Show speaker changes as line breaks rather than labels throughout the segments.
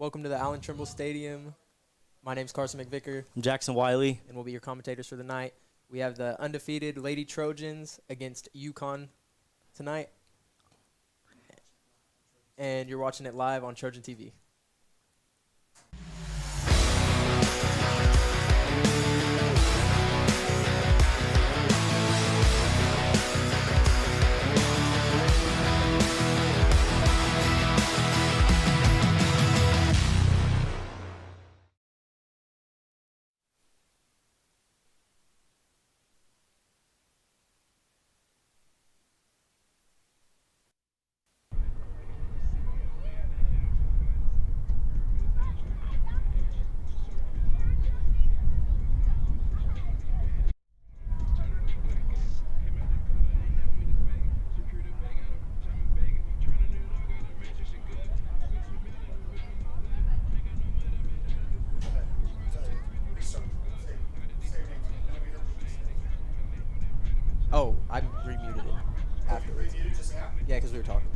Welcome to the Allen Trimble Stadium. My name's Carson McVicker,
I'm Jackson Wiley.
and we'll be your commentators for the night. We have the undefeated Lady Trojans against Yukon tonight. And you're watching it live on Trojan TV. Oh, I remuted it afterwards. Yeah, because we were talking.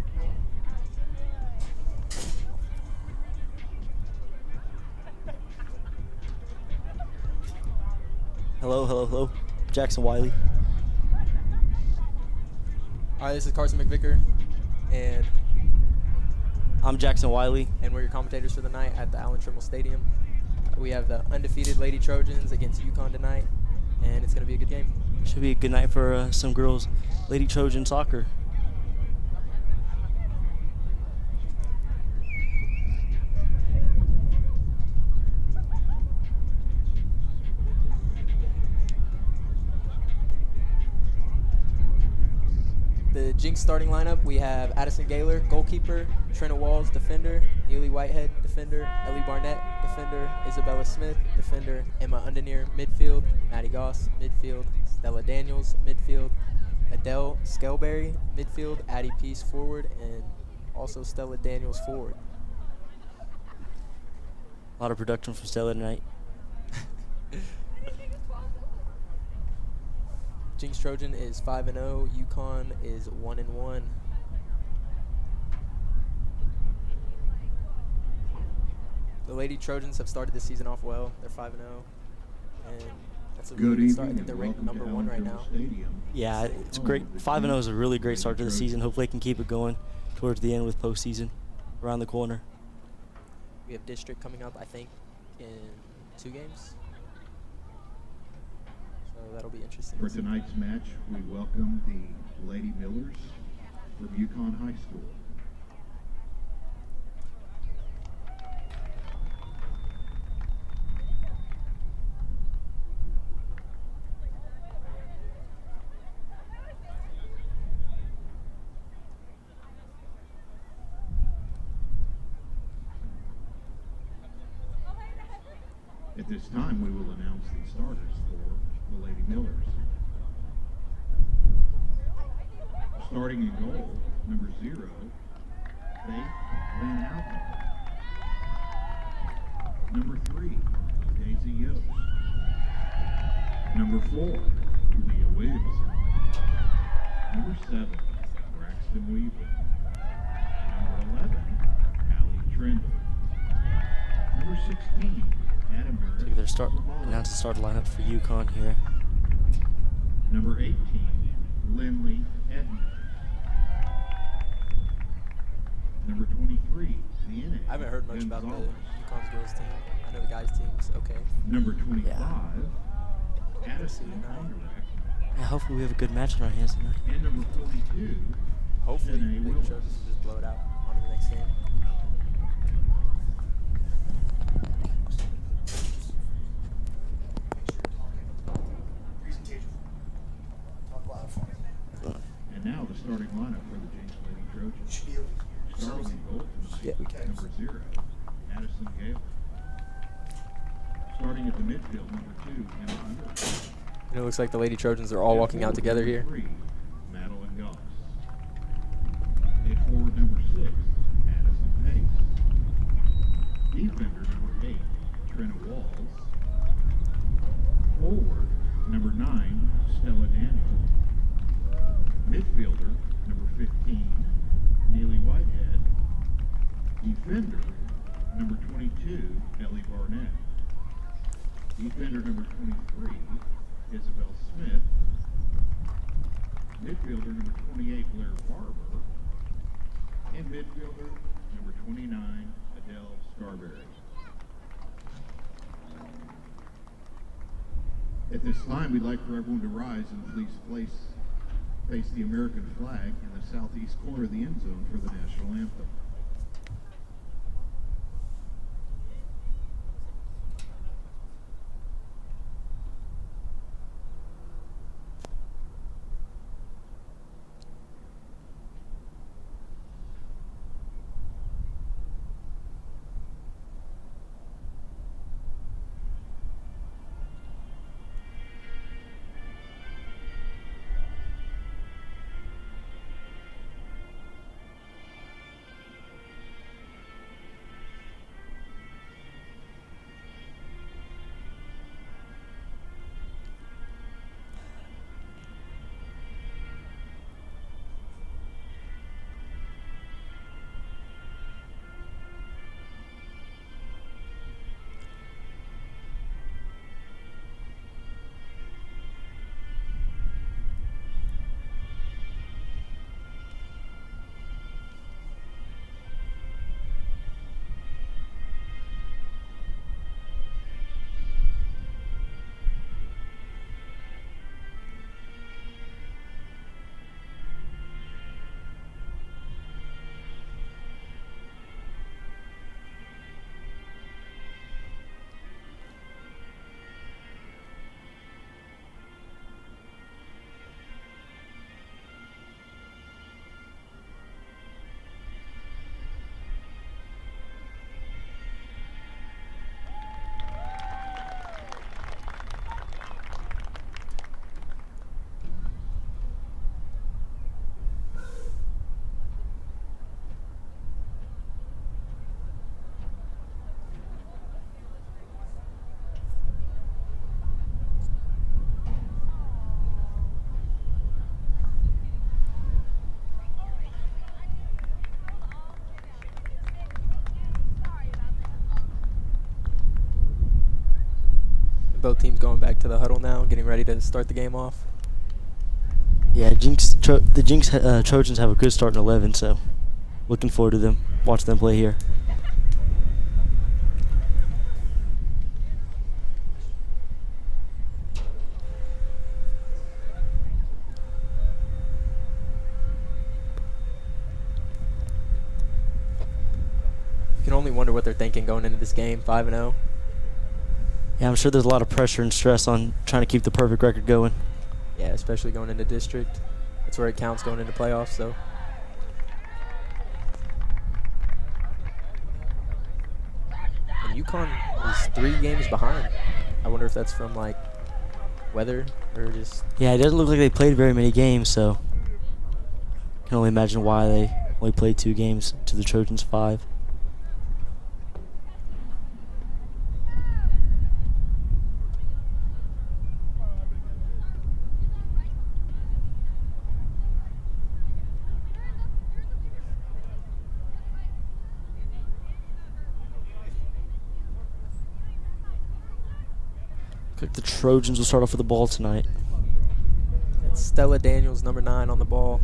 Hello. Jackson Wiley.
All right, this is Carson McVicker, and
I'm Jackson Wiley.
we're your commentators for the night at the Allen Trimble Stadium. We have the undefeated Lady Trojans against Yukon tonight, and it's going to be a good game.
Should be a good night for some girls' Lady Trojan soccer.
The Jenks starting lineup, we have Addison Gaylor, goalkeeper, Trina Walls, defender, Neely Whitehead, defender, Ellie Barnett, defender, Isabella Smith, defender, Emma Underneer, midfield, Maddie Goss, midfield, Stella Daniels, midfield, Adele Skelberry, midfield, Addie Peace, forward, and also Stella Daniels, forward.
A lot of production from Stella tonight.
Jenks Trojan is 5-0. Yukon is 1-1. The Lady Trojans have started the season off well. They're 5-0, and that's a really good start. I think they're ranked number 1 right now.
Yeah, it's great. 5-0 is a really great start to the season. Hopefully they can keep it going towards the end with postseason around the corner.
We have district coming up, I think, in 2 games. So that'll be interesting.
For tonight's match, we welcome the Lady Millers from Yukon High School. At this time, we will announce the starters for the Lady Millers. Starting in goal, number 0, Faith Van Houten. Number 3, Daisy Yost. Number 4, Leah Williamson. Number 7, Braxton Weaver. Number 11, Allie Trindle. Number 16, Adam
So they're announce the start lineup for Yukon here.
Number 18, Lindley Edmonds. Number 23, Vienna.
I haven't heard much about the Yukon's girls team. I know the guys' team's okay.
Number 25,
Yeah.
Addison Conrad.
Yeah, hopefully we have a good match on our hands tonight.
And number 42,
Hopefully,
Danae
Lady
Willis.
Trojans just blow it out on to the next game.
And now the starting lineup for the Jenks Lady Trojans. Starting in goal tonight, number 0, Addison Gale. Starting at the midfield, number 2, Emma Underwood.
And it looks like the Lady Trojans are all walking out together here.
Number 3, Madeline Goss. At forward, number 6, Addison Pace. Defender, number 8, Trina Walls. Forward, number 9, Stella Daniels. Midfielder, number 15, Neely Whitehead. Defender, number 20. Defender number 23, Isabel Smith. Midfielder number 28, Blair Barber. And midfielder number 29, Adele Scarberry. At this time, we'd like for everyone to rise and please face the American flag in the southeast corner of the end zone for the national anthem.
Both teams going back to the huddle now, getting ready to start the game off.
Yeah, the Jenks Trojans have a good start in 11, so looking forward to them. Watch them play here.
You can only wonder what they're thinking going into this game, 5-0.
Yeah, I'm sure there's a lot of pressure and stress on trying to keep the perfect record going.
Yeah, especially going into district. That's where it counts going into playoffs, though. And Yukon is 3 games behind. I wonder if that's from, like, weather or just...
Yeah, it doesn't look like they played very many games, so I can only imagine why they only played 2 games to the Trojans' 5. Looks like the Trojans will start off with the ball tonight.
That's Stella Daniels, number 9, on the ball.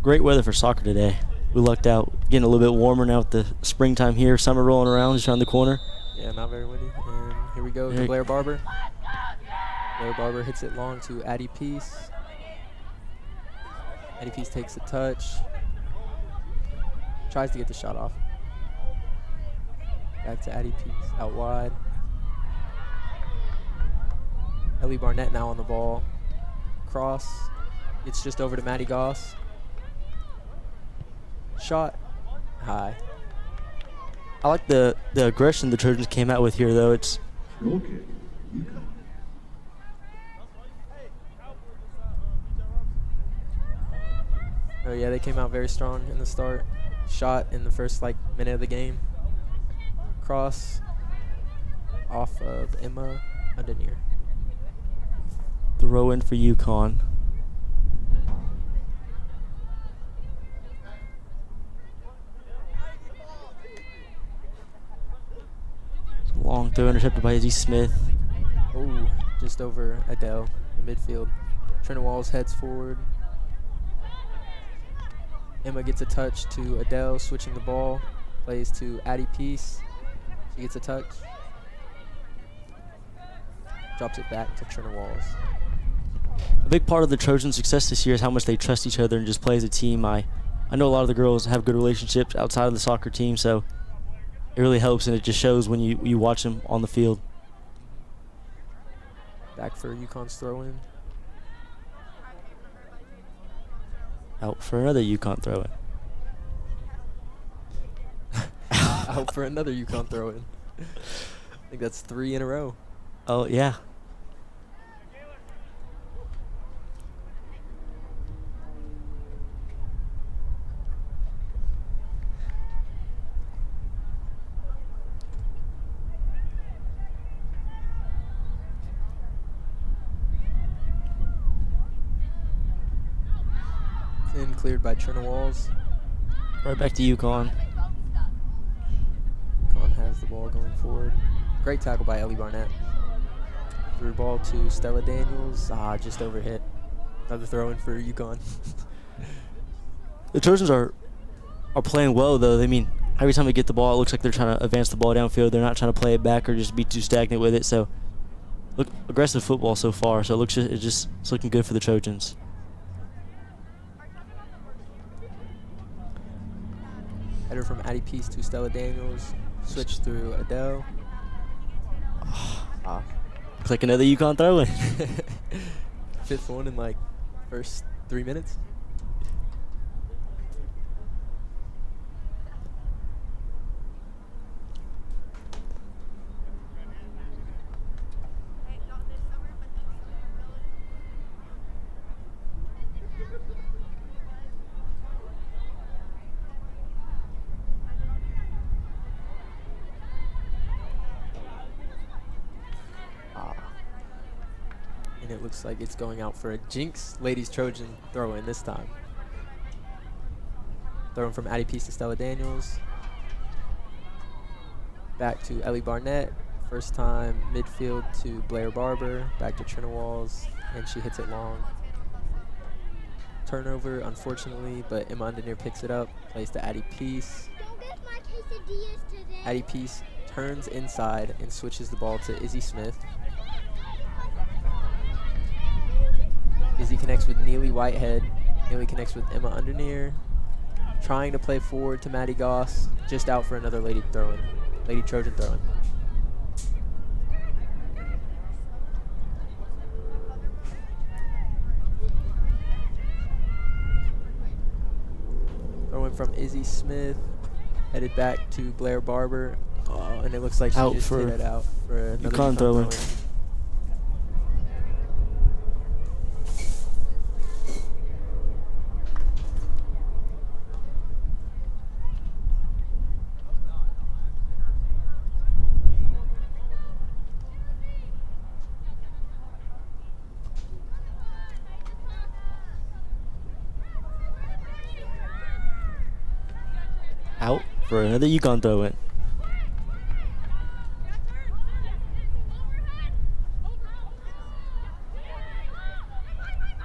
Great weather for soccer today. We lucked out getting a little bit warmer now with the springtime here. Summer rolling around just around the corner.
Yeah, not very windy. And here we go to Blair Barber. Blair Barber hits it long to Addie Peace. Addie Peace takes a touch. Tries to get the shot off. Back to Addie Peace, out wide. Ellie Barnett now on the ball. Cross. It's just over to Maddie Goss. Shot. High.
I like the aggression the Trojans came out with here, though. It's
Goal kick, Yukon.
Oh yeah, they came out very strong in the start. shot in the first minute of the game. Cross off of Emma Undernear.
Throw in for Yukon. Long throw intercepted by Izzy Smith.
Oh, just over Adele in midfield. Trina Walls heads forward. Emma gets a touch to Adele, switching the ball. Plays to Addie Peace. She gets a touch. Drops it back to Trina Walls.
A big part of the Trojans' success this year is how much they trust each other and just play as a team. I know a lot of the girls have good relationships outside of the soccer team, so it really helps, and it just shows when you watch them on the field.
Back for Yukon's throw-in.
Out for another Yukon throw-in.
Out for another Yukon throw-in. I think that's 3 in a row.
Oh, yeah.
And cleared by Trina Walls.
Right back to Yukon.
Yukon has the ball going forward. Great tackle by Ellie Barnett. Through ball to Stella Daniels. Just overhit. Another throw in for Yukon.
The Trojans are playing well, though. I mean, every time they get the ball, it looks like they're trying to advance the ball downfield. They're not trying to play it back or just be too stagnant with it. So, look, aggressive football so far. So it's looking good for the Trojans.
Header from Addie Peace to Stella Daniels. Switch through Adele.
Click another Yukon throw-in.
5th one in first 3 minutes. And it looks like it's going out for a Jenks Ladies Trojan throw-in this time. Throw-in from Addie Peace to Stella Daniels. Back to Ellie Barnett. First time midfield to Blair Barber. Back to Trina Walls, and she hits it long. Turnover, unfortunately, but Emma Undernear picks it up. Plays to Addie Peace. Addie Peace turns inside and switches the ball to Izzy Smith. Izzy connects with Neely Whitehead. Neely connects with Emma Undernear. Trying to play forward to Maddie Goss. Just out for another Lady throw-in. Lady Trojan throw-in. Throw-in from Izzy Smith. Headed back to Blair Barber. And it looks like she just hit it out for another
Yukon throw-in. Out for another Yukon throw-in.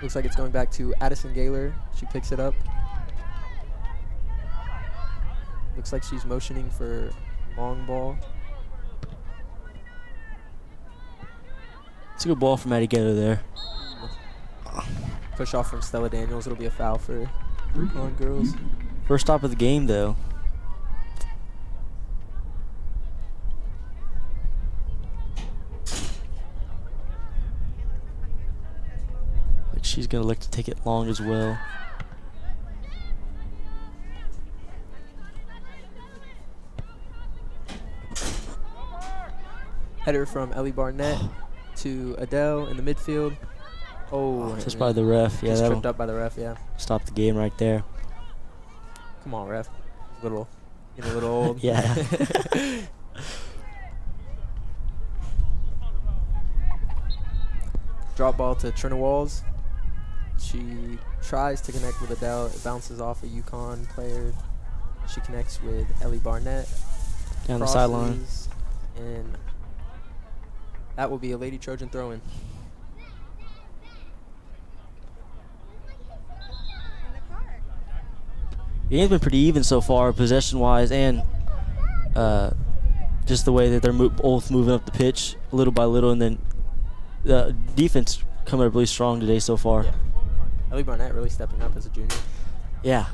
Looks like it's going back to Addison Gaylor. She picks it up. Looks like she's motioning for long ball.
It's a good ball from Maddie Gaylor there.
Push off from Stella Daniels. It'll be a foul for Yukon girls.
First stop of the game, though. Like she's gonna look to take it long as well.
Header from Ellie Barnett to Adele in the midfield.
Just by the ref. Yeah,
Just
that'll
tripped up by the ref, yeah.
stop the game right there.
Come on, ref. Getting a little old.
Yeah.
Drop ball to Trina Walls. She tries to connect with Adele. It bounces off a Yukon player. She connects with Ellie Barnett.
Down the sideline.
Crosses, and that will be a Lady Trojan throw-in.
The game's been pretty even so far, possession-wise, and just the way that they're both moving up the pitch little by little, and then the defense coming up really strong today so far.
Yeah. Ellie Barnett really stepping up as a junior.
Yeah.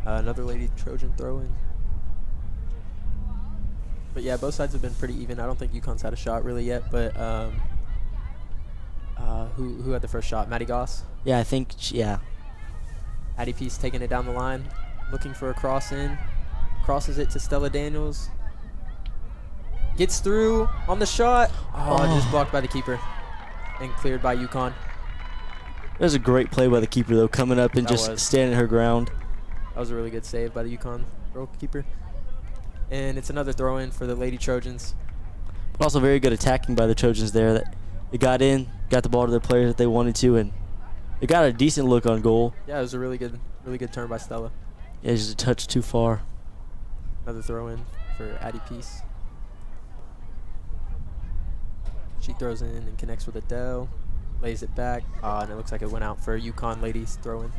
Another Lady Trojan throw-in. But yeah, both sides have been pretty even. I don't think UConn's had a shot really yet, but who had the first shot? Maddie Goss?
Yeah, I think, yeah.
Addie Peace taking it down the line, looking for a cross in. Crosses it to Stella Daniels. Gets through on the shot. Oh, just blocked by the keeper and cleared by UConn.
That was a great play by the keeper, though, coming up and just standing her ground.
That was a really good save by the UConn goalkeeper. And it's another throw-in for the Lady Trojans.
But also very good attacking by the Trojans there. That they got in, got the ball to their players that they wanted to, and they got a decent look on goal.
Yeah, it was a really good turn by Stella.
Yeah, just a touch too far.
Another throw-in for Addie Peace. She throws in and connects with Adele. Lays it back. And it looks like it went out for a UConn ladies throw-in.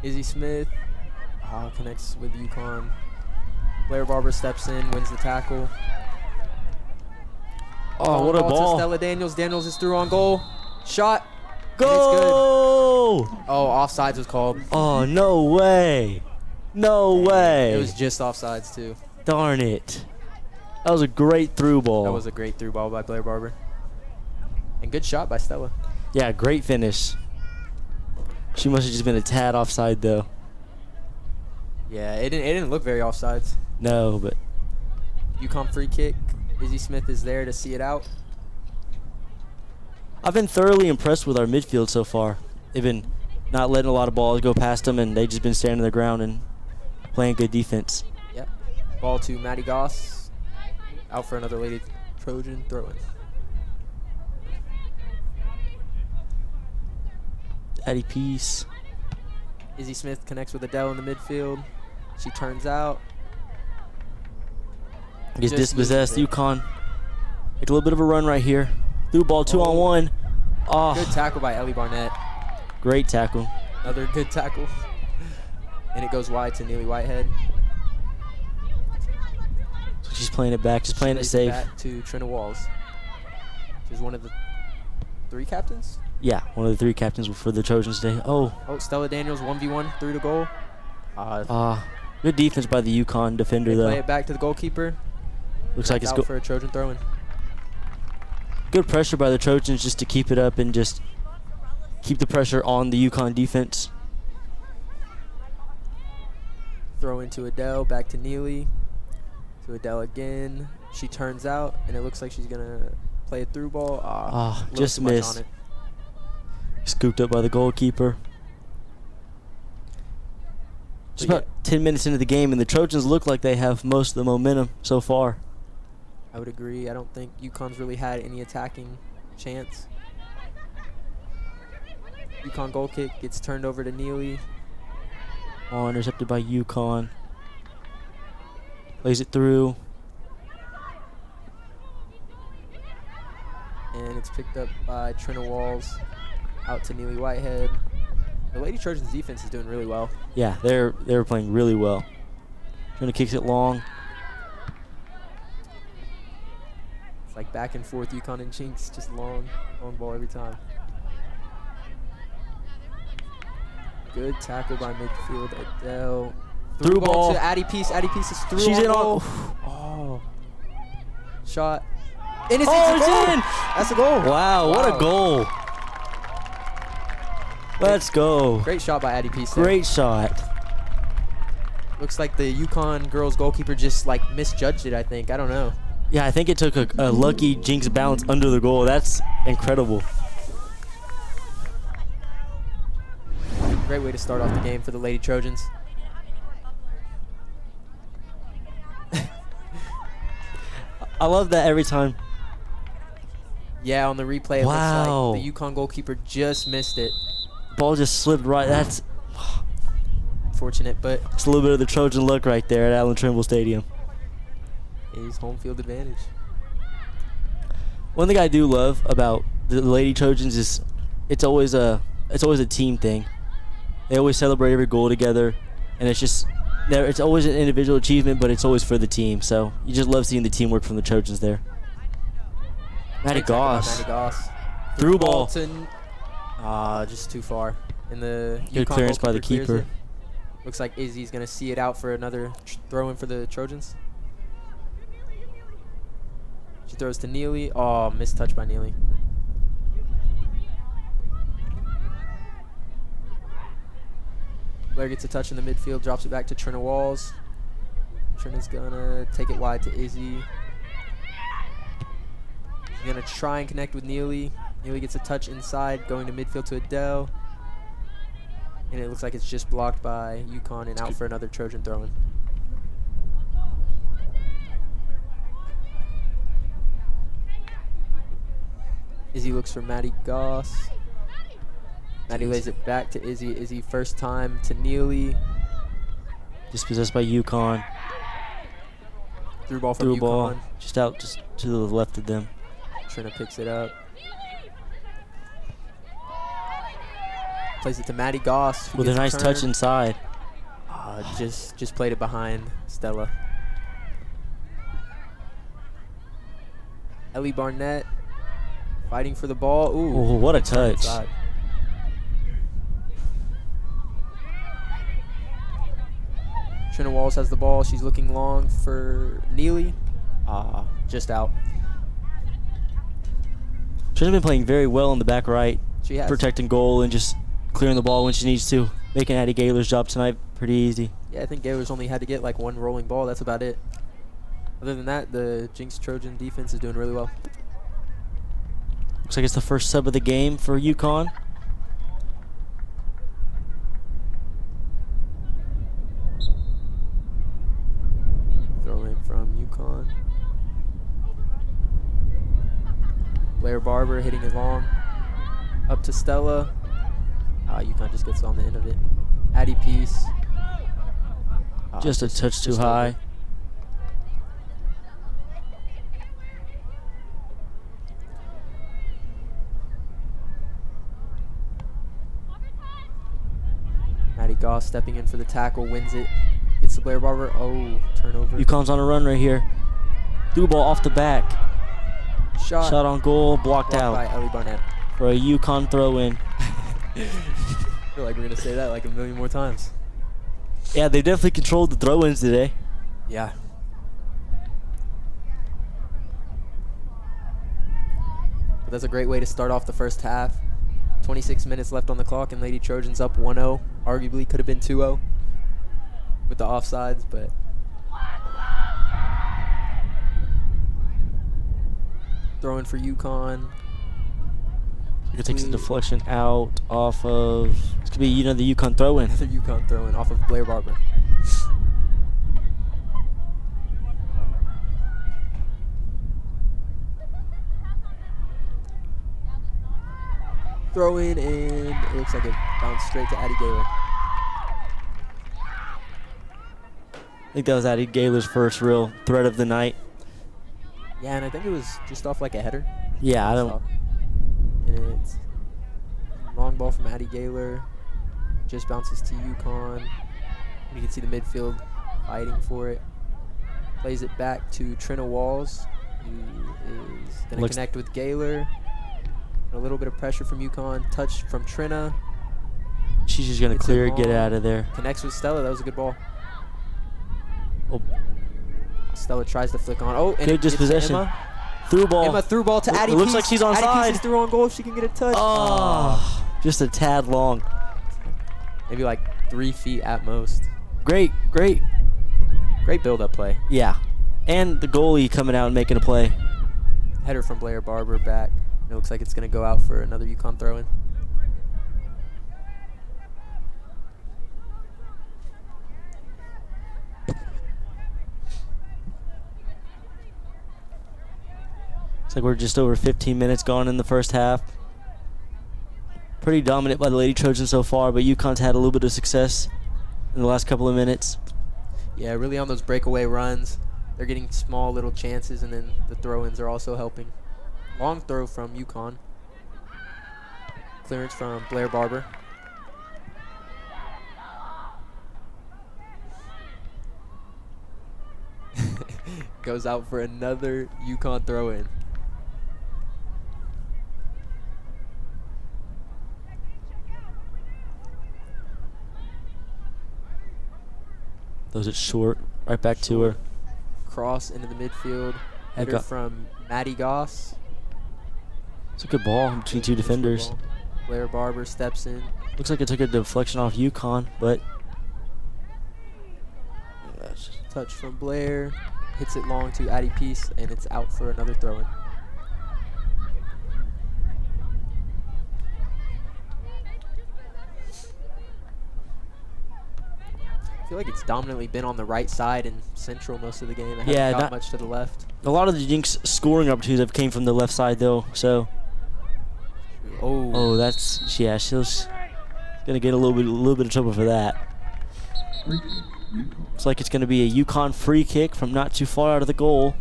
Izzy Smith connects with UConn. Blair Barber steps in, wins the tackle.
Oh, what a ball.
To Stella Daniels. Daniels is through on goal. Shot.
Go!
And it's good. Oh, offsides was called.
Oh, no way. No way.
It was just offsides, too.
Darn it. That was a great through ball.
That was a great through ball by Blair Barber. And good shot by Stella.
Yeah, great finish. She must have just been a tad offside, though.
Yeah, it didn't look very offsides.
No, but
UConn free kick. Izzy Smith is there to see it out.
I've been thoroughly impressed with our midfield so far. They've been not letting a lot of balls go past them, and they've just been standing their ground and playing good defense.
Yep. Ball to Maddie Goss. Out for another Lady Trojan throw-in.
Addie Peace.
Izzy Smith connects with Adele in the midfield. She turns out.
Gets
Just
dispossessed.
loses it.
UConn. Make a little bit of a run right here. Through ball 2-on-1. Oh,
Good tackle by Ellie Barnett.
great tackle.
Another good tackle. And it goes wide to Neely Whitehead.
So she's playing it back. Just playing it
Lays
safe.
back to Trina Walls. She's one of the 3 captains.
Yeah, one of the 3 captains for the Trojans today. Oh,
Stella Daniels 1v1 through to goal.
good defense by the UConn defender,
They
though.
play it back to the goalkeeper.
Looks like it's
out for a Trojan throw-in.
good pressure by the Trojans just to keep it up and just keep the pressure on the UConn defense.
Throw into Adele, back to Neely. To Adele again. She turns out, and it looks like she's going to play a through ball. A little
just
too much
missed.
on it.
Scooped up by the goalkeeper. Just
But
about 10 minutes into the game, and the Trojans look like they have most of the momentum so far.
I would agree. I don't think UConn's really had any attacking chance. UConn goal kick gets turned over to Neely.
Oh, intercepted by UConn. Plays it through.
And it's picked up by Trina Walls. Out to Neely Whitehead. The Lady Trojans defense is doing really well.
Yeah, they're playing really well. Trina kicks it long.
It's like back and forth UConn and Jenks, just long ball every time. Good tackle by midfield Adele.
Through ball
to Addie Peace. Addie Peace is through.
She's
on
in
goal.
on.
Shot. And it's,
Oh,
it's a goal.
it's in.
That's a goal.
Wow, what a goal. Let's go.
Great shot by Addie Peace there.
Great shot.
Looks like the UConn girls goalkeeper just like misjudged it, I think. I don't know.
Yeah, I think it took a lucky Jinx bounce under the goal. That's incredible.
Great way to start off the game for the Lady Trojans.
I love that every time.
Yeah, on the replay, it
Wow.
looks like the Yukon goalkeeper just missed it.
Ball just slipped right. That's
Fortunate, but
it's a little bit of the Trojan luck right there at Allen Trimble Stadium.
it is home field advantage.
One thing I do love about the Lady Trojans is it's always a team thing. They always celebrate every goal together, and it's always an individual achievement, but it's always for the team. So you just love seeing the teamwork from the Trojans there. Maddie Goss.
Maddie Goss.
Through ball.
Just too far. And the
Good
Yukon
clearance by the
goalkeeper clears
keeper.
it. Looks like Izzy's going to see it out for another throw in for the Trojans. She throws to Neely. Oh, missed touch by Neely. Blair gets a touch in the midfield, drops it back to Trina Walls. Trina's going to take it wide to Izzy. She's going to try and connect with Neely. Neely gets a touch inside, going to midfield to Adele. And it looks like it's just blocked by Yukon and out for another Trojan throw-in. Izzy looks for Maddie Goss. Maddie lays it back to Izzy. Izzy first time to Neely.
Dispossessed by Yukon.
Through ball from
Through
Yukon.
ball. Just out just to the left of them.
Trina picks it up. Plays it to Maddie Goss.
With a nice touch inside.
Just played it behind Stella. Ellie Barnett fighting for the ball. Ooh,
Oh, what a touch.
inside. Trina Walls has the ball. She's looking long for Neely. Just out.
She's been playing very well in the back right.
She has.
Protecting goal and just clearing the ball when she needs to. Making Addie Gaylor's job tonight pretty easy.
Yeah, I think Gaylor's only had to get like one rolling ball. That's about it. Other than that, the Jinx Trojan defense is doing really well.
Looks like it's the first sub of the game for Yukon.
Throw in from Yukon. Blair Barber hitting it long. Up to Stella. Yukon just gets on the end of it. Addie Peace.
Just a touch too
just
high.
over. Maddie Goss stepping in for the tackle, wins it. Gets the Blair Barber. Oh, turnover.
Yukon's on a run right here. Through ball off the back.
Shot
on goal, blocked out
by Ellie Barnett.
for a Yukon throw in.
I feel like we're going to say that like a million more times.
Yeah, they definitely controlled the throw-ins today.
Yeah. But that's a great way to start off the first half. 26 minutes left on the clock, and Lady Trojans up 1-0. Arguably could have been 2-0 with the offsides, but throwing for Yukon.
It takes the deflection out off of. This could be the Yukon throw-in.
Another Yukon throwing off of Blair Barber. Throw in, and it looks like it bounced straight to Addie Gaylor.
I think that was Addie Gaylor's first real threat of the night.
Yeah, and I think it was just off like a header.
Yeah, I don't.
And it's long ball from Addie Gaylor. Just bounces to Yukon. You can see the midfield fighting for it. Plays it back to Trina Walls, who is going to connect with Gaylor. A little bit of pressure from Yukon. Touch from Trina.
She's just going to clear it, get out of there.
Connects with Stella. That was a good ball.
Oh,
Stella tries to flick on. Oh, and
good dispossession.
Emma.
Through ball.
Emma through ball to Addie
It looks
Peace.
like she's onside.
Addie Peace is through on goal if she can get a touch.
Oh, just a tad long.
Maybe like 3 feet at most.
Great
Great build-up play.
Yeah. And the goalie coming out and making a play.
Header from Blair Barber back. It looks like it's going to go out for another Yukon throw-in.
Looks like we're just over 15 minutes gone in the first half. Pretty dominant by the Lady Trojans so far, but UConn's had a little bit of success in the last couple of minutes.
Yeah, really on those breakaway runs. They're getting small little chances, and then the throw-ins are also helping. Long throw from Yukon. Clearance from Blair Barber. Goes out for another Yukon throw-in.
Those it short, right back to her.
Cross into the midfield. Header from Maddie Goss.
It's a good ball between two defenders.
Blair Barber steps in.
Looks like it took a deflection off Yukon, but
Touch from Blair. Hits it long to Addie Peace, and it's out for another throw-in. I feel like it's dominantly been on the right side and central most of the game. It hasn't got much to the left.
A lot of the Jenks scoring opportunities have came from the left side though, so. Oh, that's, yeah, she's gonna get a little bit of trouble for that. Looks like it's gonna be a Yukon free kick from not too far out of the goal.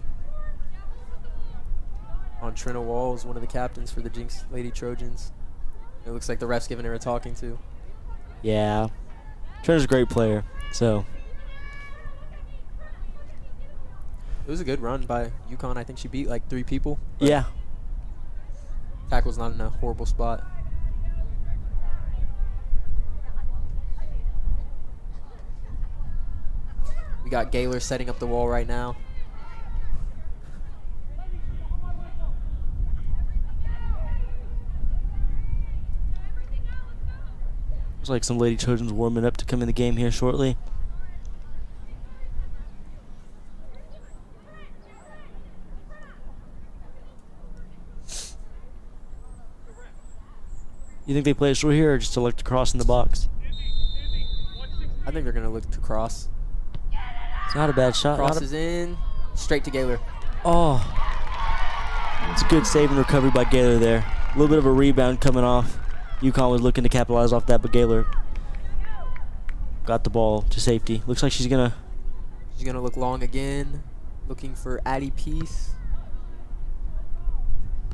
On Trina Walls, one of the captains for the Jenks Lady Trojans. It looks like the ref's giving her a talking to.
Yeah, Trina's a great player, so.
It was a good run by Yukon. I think she beat like 3 people.
Yeah.
Tackle's not in a horrible spot. We got Gaylor setting up the wall right now.
Looks like some Lady Trojans warming up to come in the game here shortly. You think they play it short here or just to look to cross in the box?
I think they're going to look to cross.
It's not a bad shot.
Crosses in, straight to Gaylor.
Oh, it's a good save and recovery by Gaylor there. A little bit of a rebound coming off. Yukon was looking to capitalize off that, but Gaylor got the ball to safety. Looks like she's gonna
look long again, looking for Addie Peace.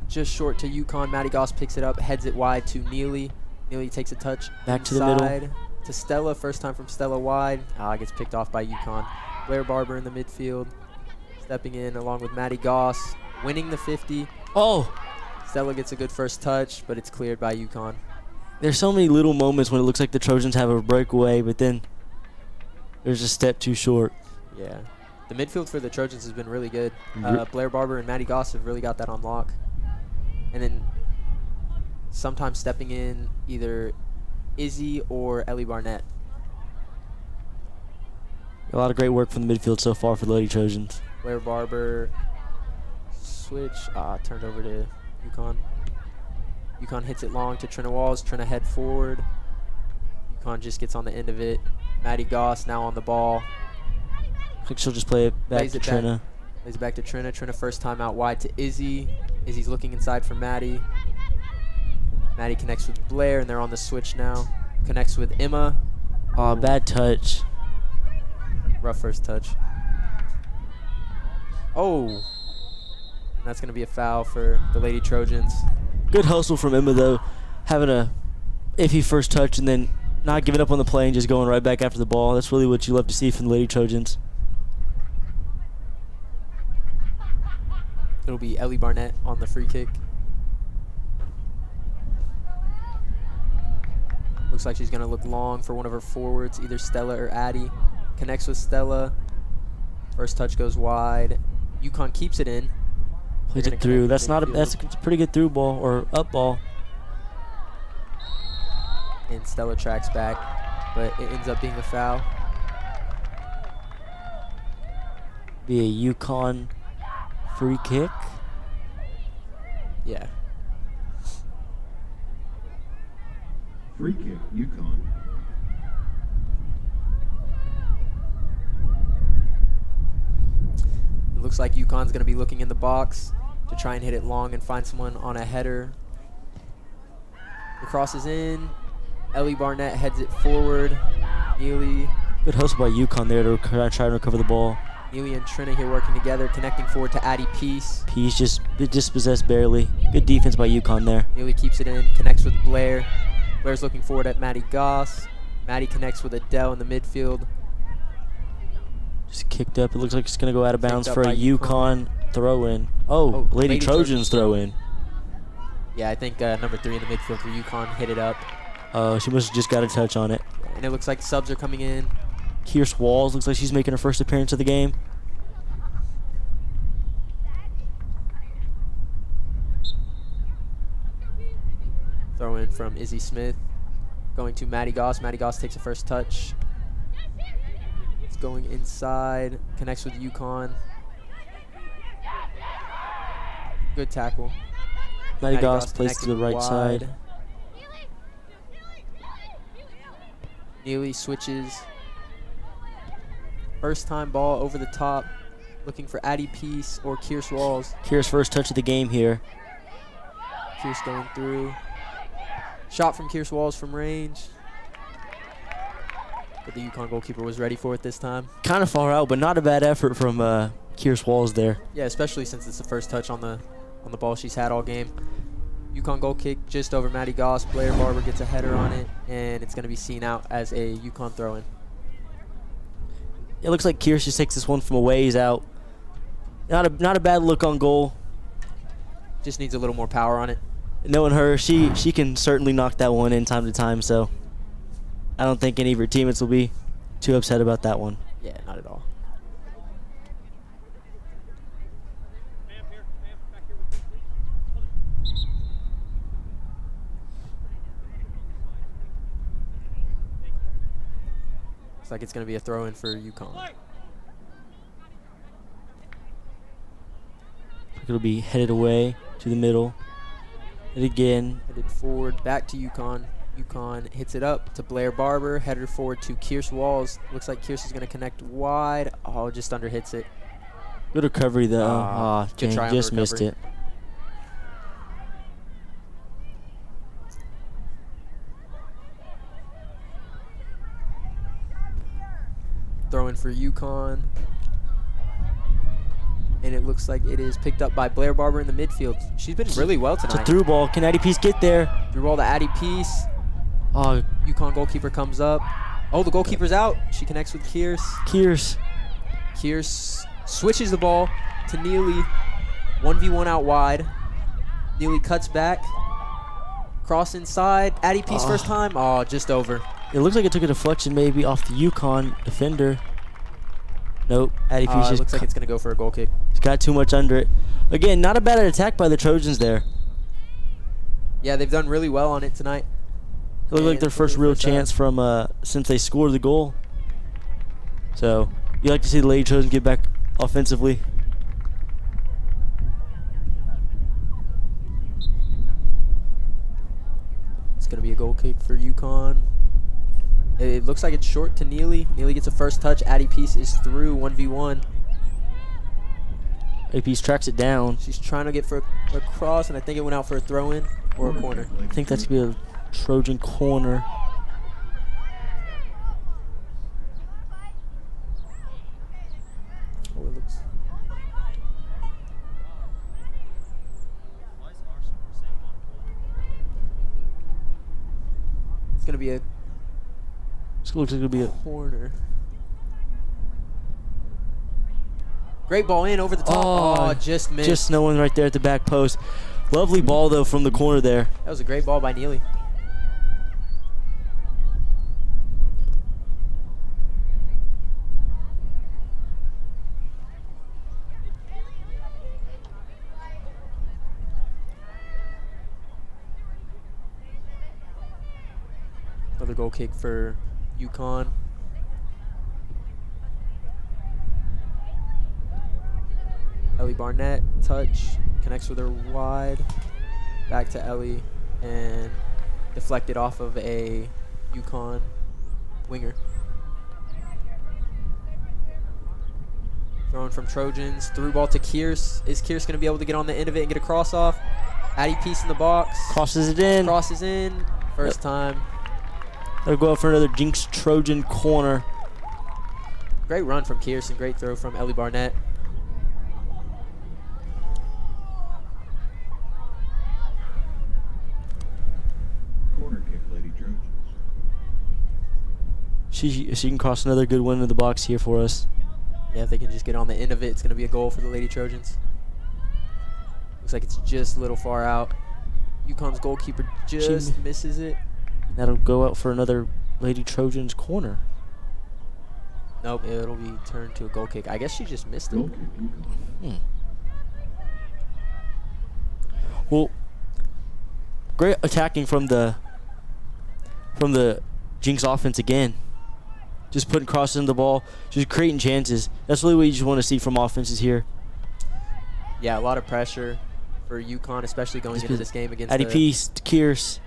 Just short to Yukon. Maddie Goss picks it up, heads it wide to Neely. Neely takes a touch
back to the middle
to Stella. First time from Stella wide. Gets picked off by Yukon. Blair Barber in the midfield, stepping in along with Maddie Goss, winning the 50.
Oh!
Stella gets a good first touch, but it's cleared by Yukon.
There's so many little moments when it looks like the Trojans have a breakaway, but then there's a step too short.
Yeah. The midfield for the Trojans has been really good. Blair Barber and Maddie Goss have really got that on lock. And then sometimes stepping in either Izzy or Ellie Barnett.
A lot of great work from the midfield so far for the Lady Trojans.
Blair Barber switch, turned over to Yukon. Yukon hits it long to Trina Walls. Trina head forward. Yukon just gets on the end of it. Maddie Goss now on the ball.
I think she'll just play it back to Trina.
Plays it back to Trina. Trina first time out wide to Izzy. Izzy's looking inside for Maddie. Maddie connects with Blair, and they're on the switch now. Connects with Emma.
Oh, bad touch.
Rough first touch. Oh. And that's going to be a foul for the Lady Trojans.
Good hustle from Emma, though. Having a iffy first touch and then not giving up on the play and just going right back after the ball. That's really what you love to see from the Lady Trojans.
It'll be Ellie Barnett on the free kick. Looks like she's going to look long for one of her forwards, either Stella or Addie. Connects with Stella. First touch goes wide. Yukon keeps it in.
Plays it through. That's a pretty good through ball or up ball.
And Stella tracks back, but it ends up being a foul.
Be a Yukon free kick.
Yeah.
Free kick, Yukon.
It looks like Yukon's going to be looking in the box to try and hit it long and find someone on a header. The cross is in. Ellie Barnett heads it forward. Neely.
Good hustle by Yukon there to try and recover the ball.
Neely and Trina here working together, connecting forward to Addie Peace.
Peace just dispossessed barely. Good defense by Yukon there.
Neely keeps it in, connects with Blair. Blair's looking forward at Maddie Goss. Maddie connects with Adele in the midfield.
Just kicked up. It looks like it's going to go out of bounds
Picked
for
up
a
by
Yukon throw-in. Oh, Lady Trojans throw-in.
Yeah, I think number 3 in the midfield for Yukon hit it up.
She must have just got a touch on it.
And it looks like subs are coming in.
Kierce Walls looks like she's making her first appearance of the game.
Throw in from Izzy Smith. Going to Maddie Goss. Maddie Goss takes a first touch. It's going inside. Connects with Yukon. Good tackle.
Maddie Goss plays to the right side.
Neely switches. First time ball over the top. Looking for Addie Peace or Kierce Walls.
Kierce first touch of the game here.
Kierce going through. Shot from Kierce Walls from range. But the Yukon goalkeeper was ready for it this time.
Kind of far out, but not a bad effort from Kierce Walls there.
Yeah, especially since it's the first touch on the ball she's had all game. Yukon goal kick just over Maddie Goss. Blair Barber gets a header on it, and it's going to be seen out as a Yukon throw-in.
It looks like Kierce just takes this one from a ways out. Not a bad look on goal.
Just needs a little more power on it.
Knowing her, she can certainly knock that one in time to time, so I don't think any of her teammates will be too upset about that one.
Yeah, not at all. Looks like it's going to be a throw-in for Yukon.
It'll be headed away to the middle. And again.
Headed forward, back to Yukon. Yukon hits it up to Blair Barber. Header forward to Kierce Walls. Looks like Kierce is going to connect wide. Oh, just under hits it.
Good recovery though.
Good try on
just
the
missed
recovery.
it.
Throw in for Yukon. And it looks like it is picked up by Blair Barber in the midfield. She's been really well tonight.
It's a through ball. Can Addie Peace get there?
Through ball to Addie Peace.
Oh,
Yukon goalkeeper comes up. Oh, the goalkeeper's out. She connects with Kierce.
Kierce.
Kierce switches the ball to Neely. 1v1 out wide. Neely cuts back. Cross inside. Addie Peace first time. Oh, just over.
It looks like it took a deflection maybe off the Yukon defender. Nope. Addie Peace just
looks like it's going to go for a goal kick.
got too much under it. Again, not a bad attack by the Trojans there.
Yeah, they've done really well on it tonight.
It looked like their first real chance from since they scored the goal. So you like to see the Lady Trojans get back offensively.
It's going to be a goal kick for Yukon. It looks like it's short to Neely. Neely gets a first touch. Addie Peace is through 1v1.
Addie Peace tracks it down.
She's trying to get for a cross, and I think it went out for a throw-in or a corner.
I think that's going to be a Trojan corner.
Oh, it looks. It's going to be a
This looks like it'll be a
corner. Great ball in over the top. Oh, just missed.
Just no one right there at the back post. Lovely ball though from the corner there.
That was a great ball by Neely. Another goal kick for Yukon. Ellie Barnett, touch, connects with her wide. Back to Ellie, and deflected off of a Yukon winger. Throwing from Trojans, through ball to Kierce. Is Kierce going to be able to get on the end of it and get a cross off? Addie Peace in the box.
Crosses it in.
Crosses in. First time.
They'll go out for another Jenks Trojan corner.
Great run from Kierce and great throw from Ellie Barnett.
Corner kick, Lady Trojans.
She can cross another good one into the box here for us.
Yeah, if they can just get on the end of it, it's going to be a goal for the Lady Trojans. Looks like it's just a little far out. UConn's goalkeeper just misses it.
That'll go out for another Lady Trojans corner.
Nope, it'll be turned to a goal kick. I guess she just missed it.
Goal kick, Yukon.
Well, great attacking from the Jenks offense again. Just putting crosses in the ball, just creating chances. That's really what you just want to see from offenses here.
Yeah, a lot of pressure for UConn, especially going into this game against
Addie Peace, Kierce.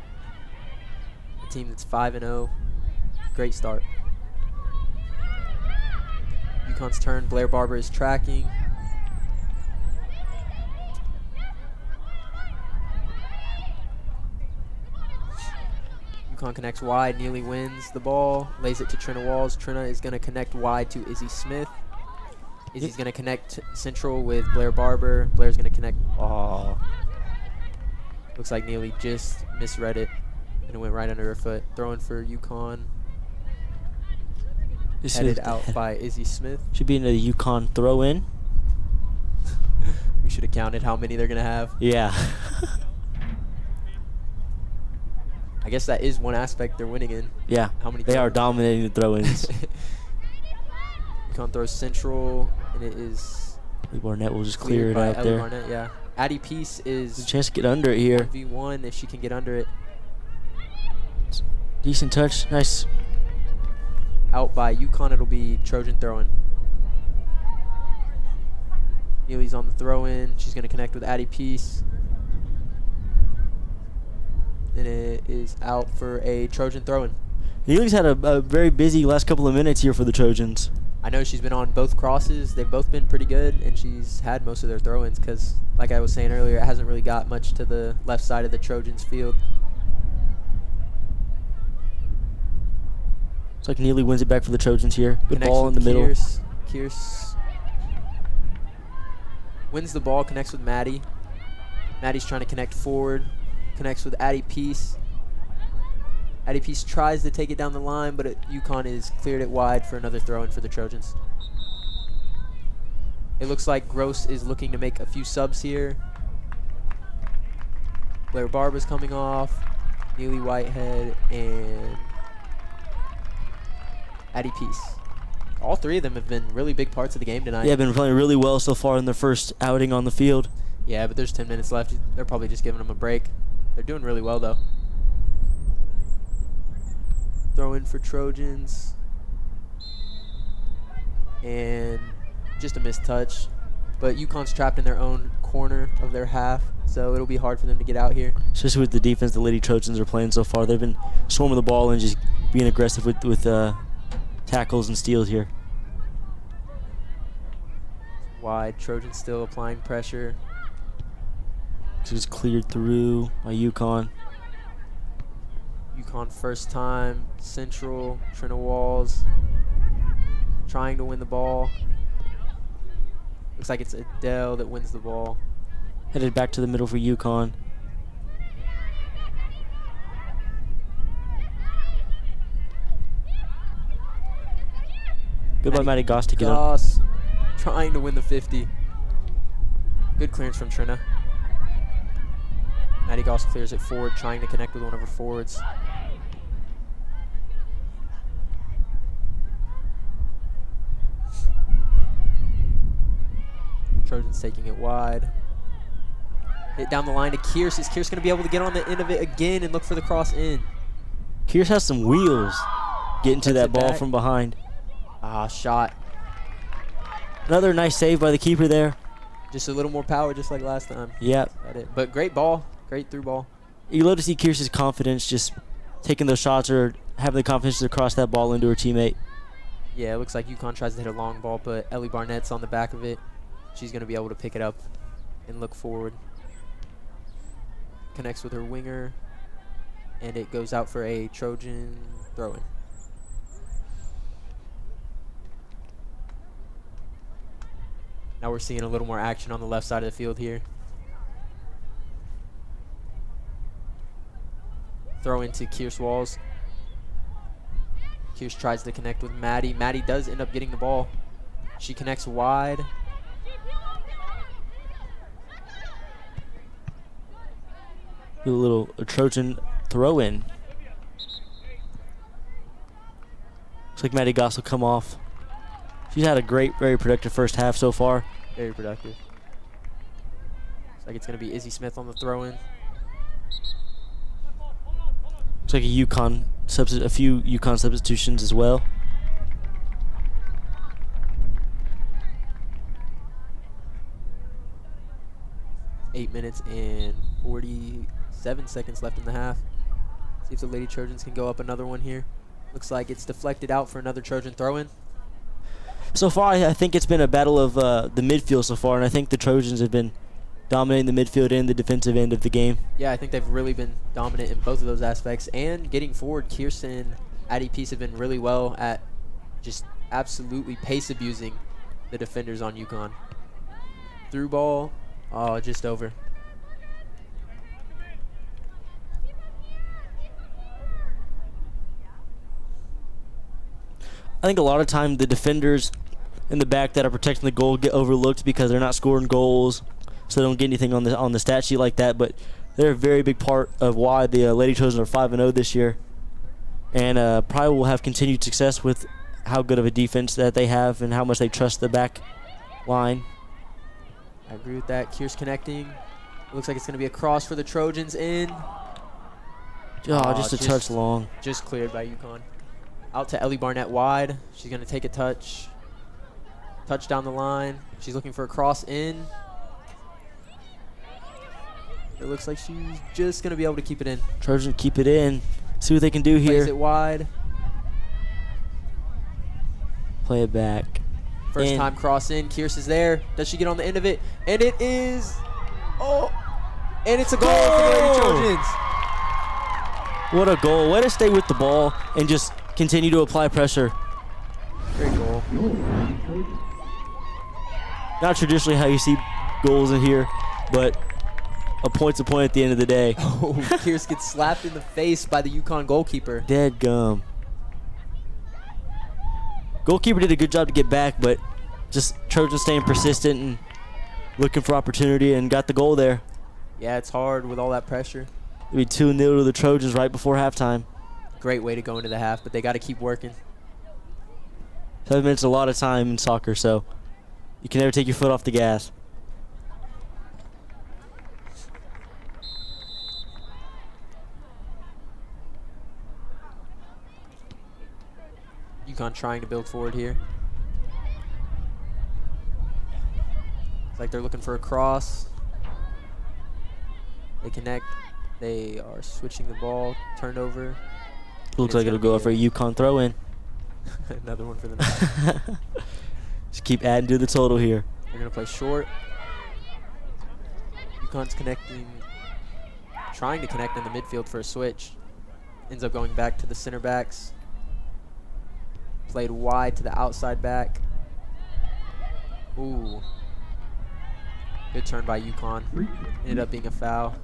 a team that's 5-0. Great start. UConn's turn. Blair Barber is tracking. UConn connects wide. Neely wins the ball. Lays it to Trina Walls. Trina is going to connect wide to Izzy Smith. Izzy's going to connect central with Blair Barber. Blair's going to connect. Oh. Looks like Neely just misread it, and it went right under her foot. Throwing for UConn. Headed out by Izzy Smith.
Should be another Yukon throw in.
We should have counted how many they're going to have.
Yeah.
I guess that is one aspect they're winning in.
Yeah.
How many
they are
throw-ins?
dominating the throw-ins.
UConn throws central, and it is
Ellie Barnett will just clear it
by
out
Ellie
there.
Barnett, yeah. Addie Peace
There's a
is
chance to get under it here.
V1 if she can get under it.
Decent touch. Nice.
Out by UConn, it'll be Trojan throwing. Neely's on the throw-in. She's going to connect with Addie Peace. And it is out for a Trojan throw-in.
Neely's had a very busy last couple of minutes here for the Trojans.
I know she's been on both crosses. They've both been pretty good, and she's had most of their throw-ins because, like I was saying earlier, it hasn't really got much to the left side of the Trojans field.
Looks like Neely wins it back for the Trojans here. Good
Connects
ball in the
with
middle.
Kierce wins the ball, connects with Maddie. Maddie's trying to connect forward. Connects with Addie Peace. Addie Peace tries to take it down the line, but UConn is cleared it wide for another throw-in for the Trojans. It looks like Gross is looking to make a few subs here. Blair Barber's coming off. Neely Whitehead and Addie Peace. All three of them have been really big parts of the game tonight.
Yeah, been playing really well so far in their first outing on the field.
Yeah, but there's 10 minutes left. They're probably just giving them a break. They're doing really well, though. Throw in for Trojans. And just a missed touch. But UConn's trapped in their own corner of their half, so it'll be hard for them to get out here.
Especially with the defense the Lady Trojans are playing so far. They've been swarming the ball and just being aggressive with tackles and steals here.
Wide. Trojans still applying pressure.
Just cleared through by UConn.
UConn first time. Central. Trina Walls. Trying to win the ball. Looks like it's Adele that wins the ball.
Headed back to the middle for UConn. Good by Maddie Goss to get up.
Goss trying to win the 50. Good clearance from Trina. Maddie Goss clears it forward, trying to connect with one of her forwards. Trojans taking it wide. Hit down the line to Kierce. Is Kierce going to be able to get on the end of it again and look for the cross in?
Kierce has some wheels getting to
Puts
that
it
ball
back.
from behind.
Ah, shot.
Another nice save by the keeper there.
Just a little more power, just like last time.
Yep.
Got it. But great ball. Great through ball.
You love to see Kierce's confidence, just taking those shots or having the confidence to cross that ball into her teammate.
Yeah, it looks like Yukon tries to hit a long ball, but Ellie Barnett's on the back of it. She's going to be able to pick it up and look forward. Connects with her winger, and it goes out for a Trojan throw-in. Now we're seeing a little more action on the left side of the field here. Throw into Kierce Walls. Kierce tries to connect with Maddie. Maddie does end up getting the ball. She connects wide.
A little Trojan throw in. Looks like Maddie Goss will come off. She's had a great, very productive first half so far.
Very productive. Looks like it's going to be Izzy Smith on the throw-in.
Looks like a few Yukon substitutions as well.
Eight minutes and 47 seconds left in the half. See if the Lady Trojans can go up another one here. Looks like it's deflected out for another Trojan throw-in.
So far, I think it's been a battle of the midfield so far, and I think the Trojans have been dominating the midfield and the defensive end of the game.
Yeah, I think they've really been dominant in both of those aspects. And getting forward, Kirsten, Addie Peace have been really well at just absolutely pace abusing the defenders on Yukon. Through ball, oh, just over.
I think a lot of time the defenders in the back that are protecting the goal get overlooked because they're not scoring goals, so they don't get anything on the stat sheet like that. But they're a very big part of why the Lady Trojans are 5-0 this year, and probably will have continued success with how good of a defense that they have and how much they trust the back line.
I agree with that. Kier's connecting. It looks like it's going to be a cross for the Trojans in.
Oh, just a touch long.
Just cleared by Yukon. Out to Ellie Barnett wide. She's going to take a touch. Touch down the line. She's looking for a cross in. It looks like she's just going to be able to keep it in.
Trojans keep it in. See what they can do here.
Plays it wide.
Play it back.
First time cross in. Kierce is there. Does she get on the end of it? And it is. Oh. And it's a goal for the Lady Trojans.
What a goal. Way to stay with the ball and just continue to apply pressure.
Great goal.
Not traditionally how you see goals in here, but a point's a point at the end of the day.
Oh, Kierce gets slapped in the face by the Yukon goalkeeper.
Dead gum. Goalkeeper did a good job to get back, but just Trojans staying persistent and looking for opportunity and got the goal there.
Yeah, it's hard with all that pressure.
It'll be 2-0 to the Trojans right before halftime.
Great way to go into the half, but they got to keep working.
7 minutes is a lot of time in soccer, so you can never take your foot off the gas.
Yukon trying to build forward here. It's like they're looking for a cross. They connect. They are switching the ball. Turned over.
Looks like it'll go for a Yukon throw-in.
Another one for the night.
Just keep adding to the total here.
They're going to play short. Yukon's connecting. Trying to connect in the midfield for a switch. Ends up going back to the center backs. Played wide to the outside back. Ooh. Good turn by Yukon. Ended up being a foul.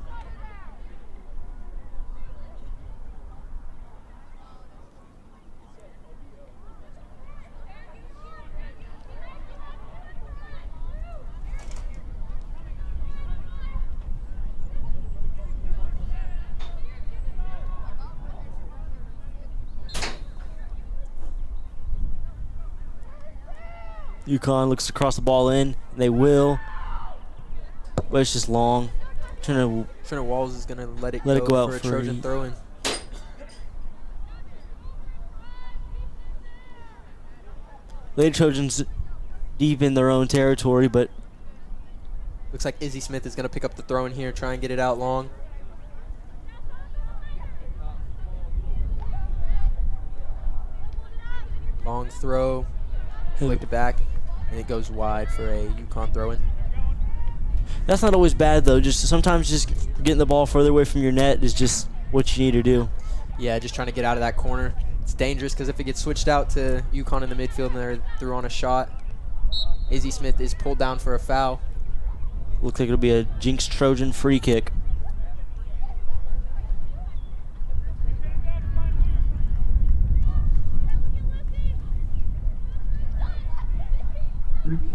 Yukon looks to cross the ball in. They will. But it's just long.
Trina Walls is going to let it
go
go
out
for a
for
Trojan throw-in.
Lady Trojans deep in their own territory, but
Looks like Izzy Smith is going to pick up the throw in here, try and get it out long. Long throw, flipped it back, and it goes wide for a Yukon throw-in.
That's not always bad, though. Just sometimes just getting the ball further away from your net is just what you need to do.
Yeah, just trying to get out of that corner. It's dangerous because if it gets switched out to Yukon in the midfield and they're through on a shot, Izzy Smith is pulled down for a foul.
Looks like it'll be a Jenks Trojan free kick.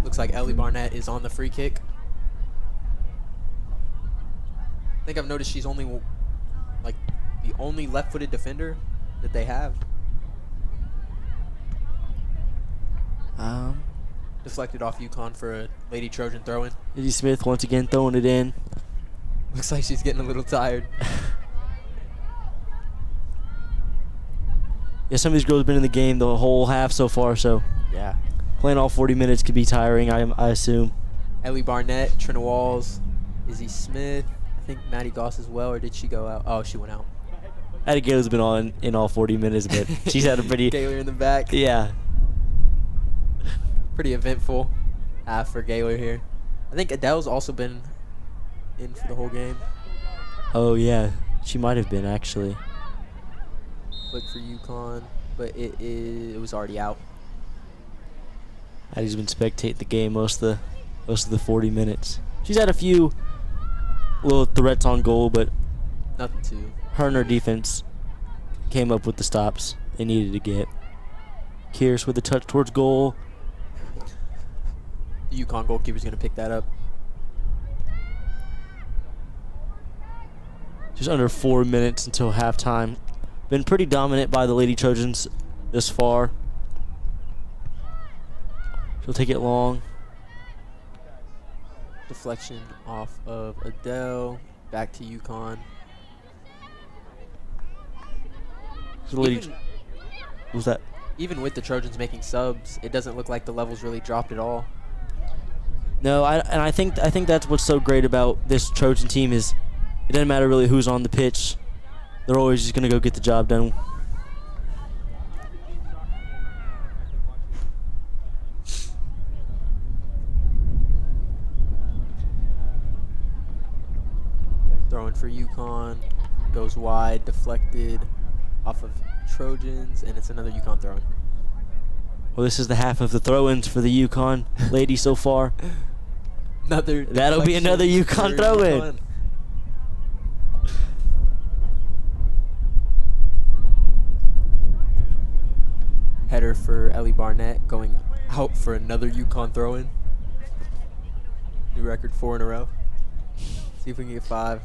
Looks like Ellie Barnett is on the free kick. I think I've noticed she's only like the only left-footed defender that they have. Deflected off Yukon for a Lady Trojan throw-in.
Izzy Smith once again throwing it in.
Looks like she's getting a little tired.
Yeah, some of these girls have been in the game the whole half so far, so
Yeah.
playing all 40 minutes could be tiring, I assume.
Ellie Barnett, Trina Walls, Izzy Smith, I think Maddie Goss as well, or did she go out? Oh, she went out.
Addie Gaylor's been on in all 40 minutes, but she's had a pretty...
Gaylor in the back.
Yeah.
Pretty eventful for Gaylor here. I think Adele's also been in for the whole game.
Oh, yeah. She might have been, actually.
Flick for Yukon, but it was already out.
Addie's been spectating the game most of the 40 minutes. She's had a few little threats on goal, but
Nothing too.
her and her defense came up with the stops they needed to get. Kierce with a touch towards goal.
The Yukon goalkeeper's going to pick that up.
Just under 4 minutes until halftime. Been pretty dominant by the Lady Trojans this far. She'll take it long.
Deflection off of Adele. Back to Yukon.
The Lady
Even,
what was that?
even with the Trojans making subs, it doesn't look like the levels really dropped at all.
No, I think that's what's so great about this Trojan team is it doesn't matter really who's on the pitch. They're always just gonna go get the job done.
Throwing for Yukon. Goes wide, deflected off of Trojans, and it's another Yukon throw-in.
Well, this is the half of the throw-ins for the Yukon lady so far. That'll be another Yukon
for
throw-in.
Yukon. Header for Ellie Barnett, going out for another Yukon throw-in. New record, 4 in a row. See if we can get 5.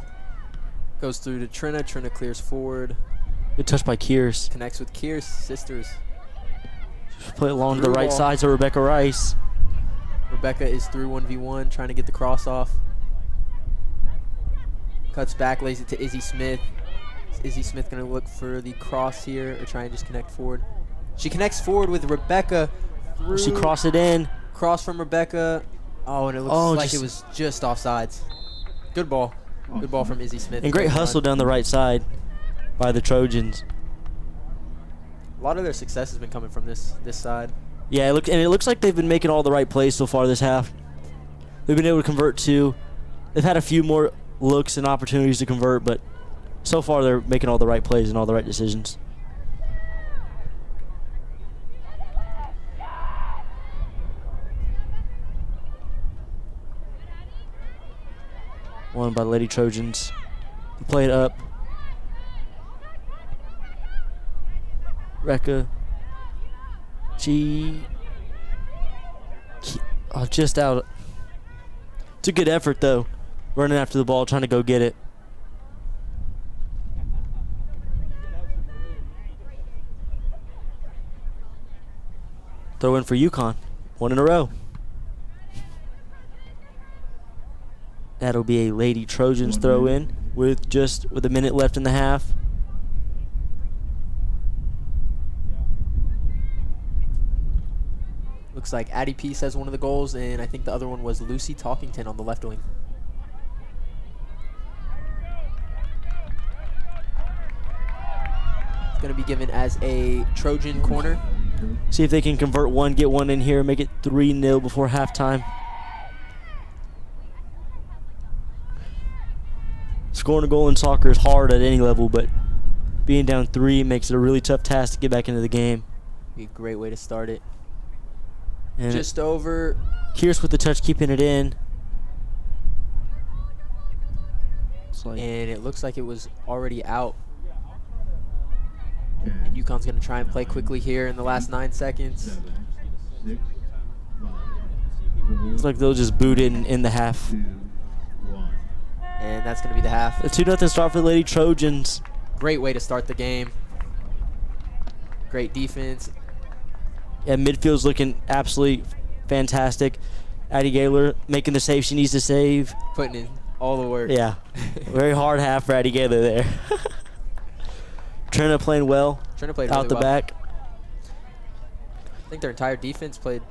Goes through to Trina. Trina clears forward.
Good touch by Kierce.
Connects with Kierce, sisters.
Play it along to the
Through
right
ball.
side to Rebecca Rice.
Rebecca is through 1v1, trying to get the cross off. Cuts back, lays it to Izzy Smith. Is Izzy Smith going to look for the cross here or try and just connect forward? She connects forward with Rebecca. Through.
She crossed it in.
Cross from Rebecca. Oh, and it looks like it was just offsides. Good ball. Good ball from Izzy Smith.
And great hustle down the right side by the Trojans.
A lot of their success has been coming from this side.
Yeah, it looks like they've been making all the right plays so far this half. They've been able to convert 2. They've had a few more looks and opportunities to convert, but so far they're making all the right plays and all the right decisions. Won by the Lady Trojans. They play it up. Rekka. Just out. It's a good effort, though. Running after the ball, trying to go get it. Throw in for Yukon. 1 in a row. That'll be a Lady Trojans throw in with a minute left in the half.
Looks like Addie Peace has one of the goals, and I think the other one was Lucy Talkington on the left wing. Going to be given as a Trojan corner.
See if they can convert one, get one in here, make it 3-0 before halftime. Scoring a goal in soccer is hard at any level, but being down 3 makes it a really tough task to get back into the game.
Be a great way to start it.
And
Just over.
Kearse with the touch, keeping it in.
And it looks like it was already out. And UConn's going to try and play quickly here in the last 9 seconds.
Looks like they'll just boot it in the half.
And that's going to be the half.
A 2-0 start for the Lady Trojans.
Great way to start the game. Great defense.
Yeah, midfield's looking absolutely fantastic. Addie Gaylor making the save she needs to save.
Putting in all the work.
Yeah, very hard half for Addie Gaylor there. Trina playing well.
Trina played
out
really
the
well.
back.
I think their entire defense played.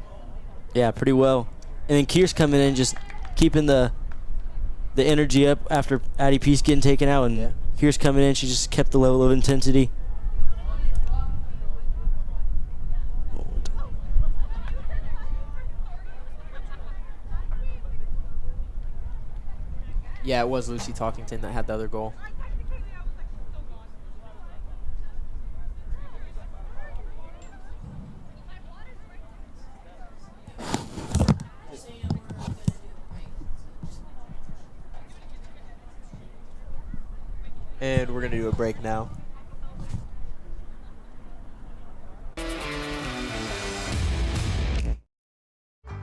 Yeah, pretty well. And then Kearse coming in, just keeping the energy up after Addie Peace getting taken out, and
Yeah.
Kearse coming in, she just kept the level of intensity.
Yeah, it was Lucy Talkington that had the other goal. And we're going to do a break now.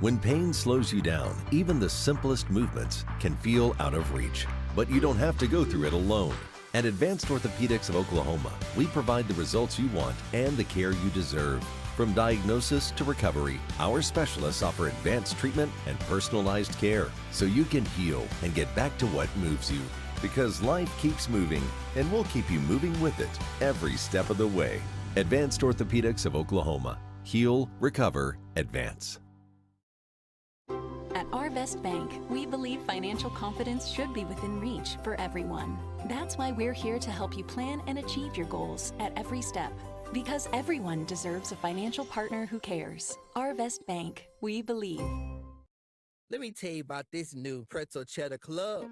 When pain slows you down, even the simplest movements can feel out of reach. But you don't have to go through it alone. At Advanced Orthopedics of Oklahoma, we provide the results you want and the care you deserve. From diagnosis to recovery, our specialists offer advanced treatment and personalized care so you can heal and get back to what moves you. Because life keeps moving, and we'll keep you moving with it every step of the way. Advanced Orthopedics of Oklahoma. Heal, recover, advance.
At Arvest Bank, we believe financial confidence should be within reach for everyone. That's why we're here to help you plan and achieve your goals at every step. Because everyone deserves a financial partner who cares. Arvest Bank, we believe.
Let me tell you about this new Pretzel Cheddar Club.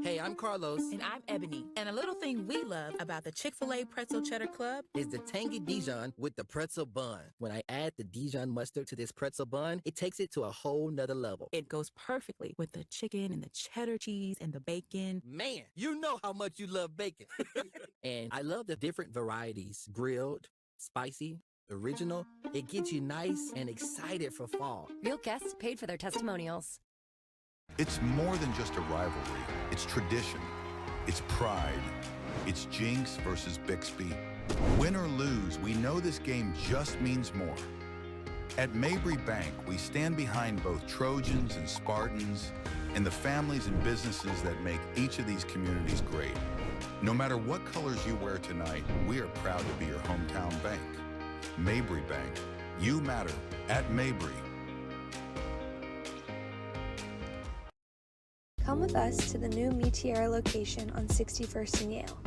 Hey, I'm Carlos.
And I'm Ebony. And a little thing we love about the Chick-fil-A Pretzel Cheddar Club
Is the tangy Dijon with the pretzel bun. When I add the Dijon mustard to this pretzel bun, it takes it to a whole nother level.
it goes perfectly with the chicken and the cheddar cheese and the bacon.
Man, you know how much you love bacon. And I love the different varieties. Grilled, spicy, original. It gets you nice and excited for fall.
Real guests paid for their testimonials.
It's more than just a rivalry. It's tradition. It's pride. It's Jenks versus Bixby. Win or lose, we know this game just means more. At Mabry Bank, we stand behind both Trojans and Spartans and the families and businesses that make each of these communities great. No matter what colors you wear tonight, we are proud to be your hometown bank. Mabry Bank. You matter at Mabry.
Come with us to the new Meteora location on 61st and Yale.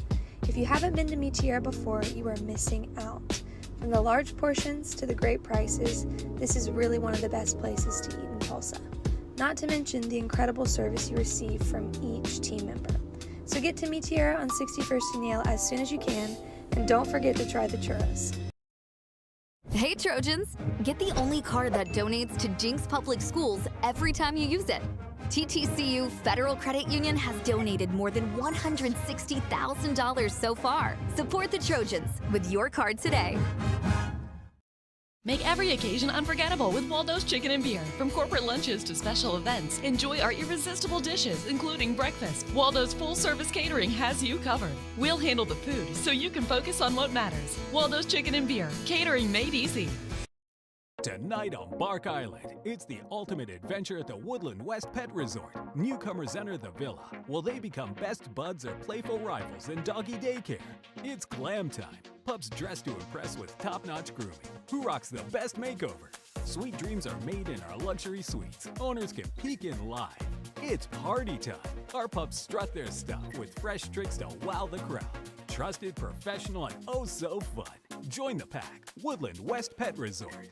If you haven't been to Meteora before, you are missing out. From the large portions to the great prices, this is really one of the best places to eat in Tulsa. Not to mention the incredible service you receive from each team member. So get to Meteora on 61st and Yale as soon as you can, and don't forget to try the churros.
Hey Trojans! Get the only card that donates to Jenks Public Schools every time you use it. TTCU Federal Credit Union has donated more than $160,000 so far. Support the Trojans with your card today.
Make every occasion unforgettable with Waldo's Chicken and Beer. From corporate lunches to special events, enjoy our irresistible dishes, including breakfast. Waldo's full-service catering has you covered. We'll handle the food so you can focus on what matters. Waldo's Chicken and Beer, catering made easy.
Tonight on Bark Island, it's the ultimate adventure at the Woodland West Pet Resort. Newcomers enter the villa. Will they become best buds or playful rivals in doggy daycare? It's glam time. Pups dressed to impress with top-notch grooming. Who rocks the best makeover? Sweet dreams are made in our luxury suites. Owners can peek in live. It's party time. Our pups strut their stuff with fresh tricks to wow the crowd. Trusted, professional, and oh so fun. Join the pack. Woodland West Pet Resort.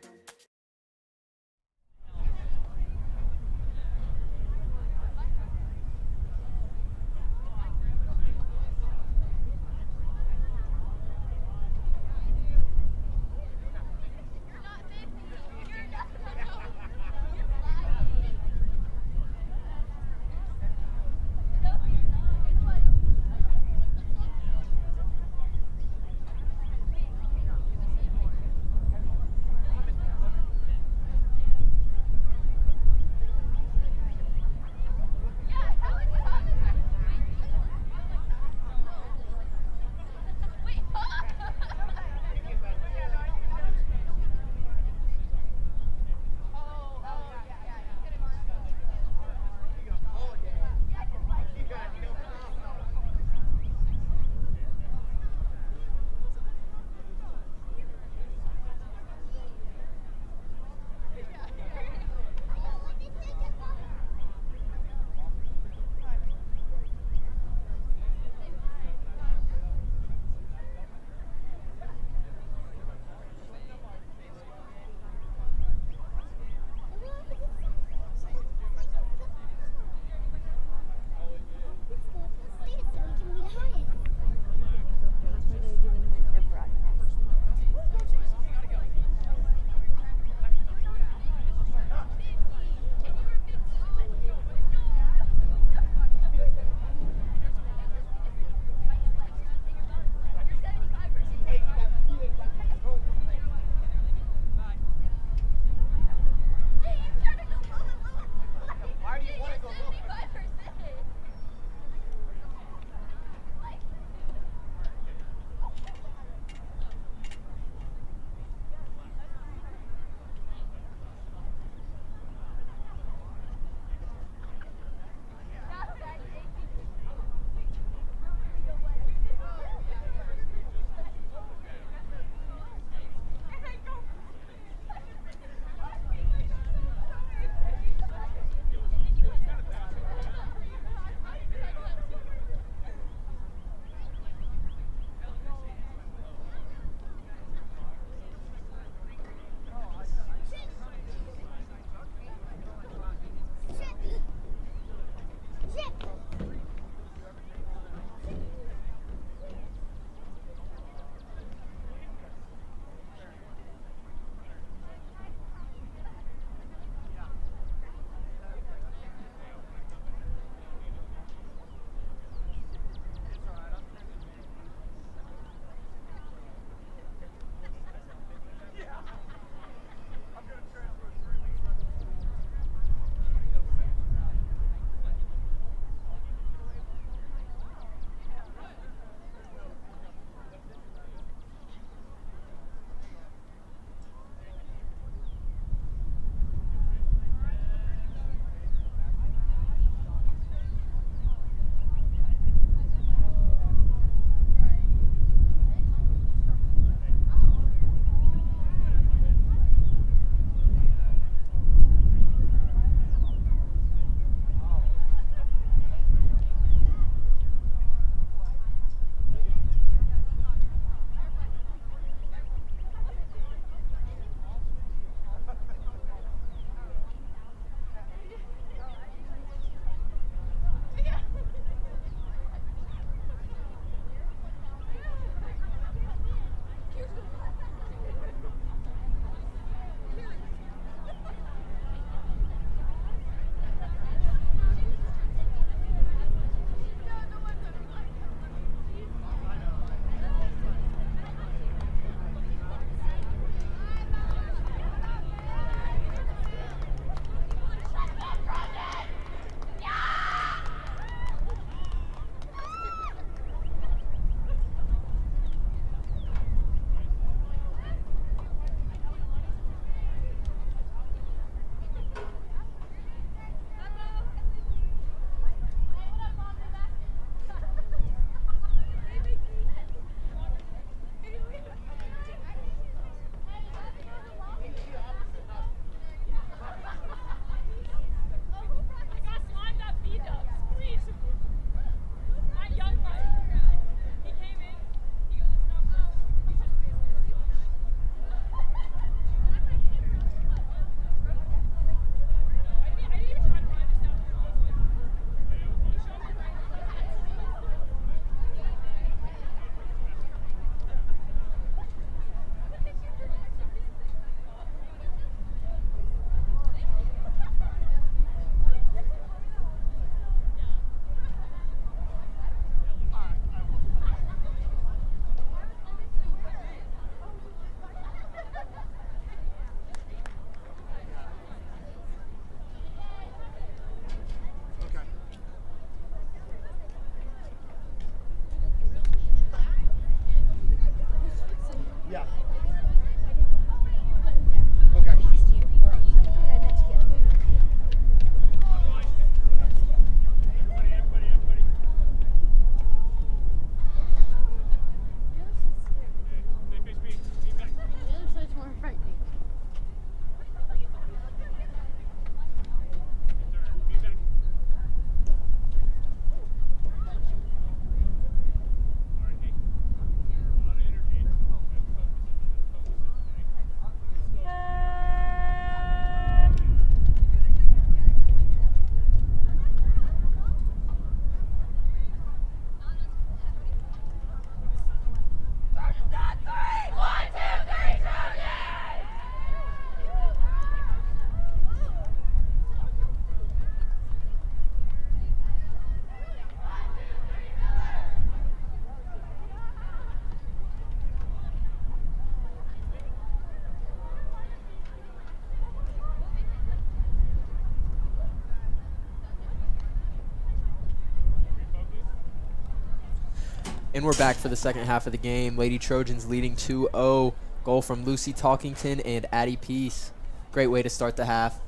And we're back for the second half of the game. Lady Trojans leading 2-0. Goal from Lucy Talkington and Addie Peace. Great way to start the half.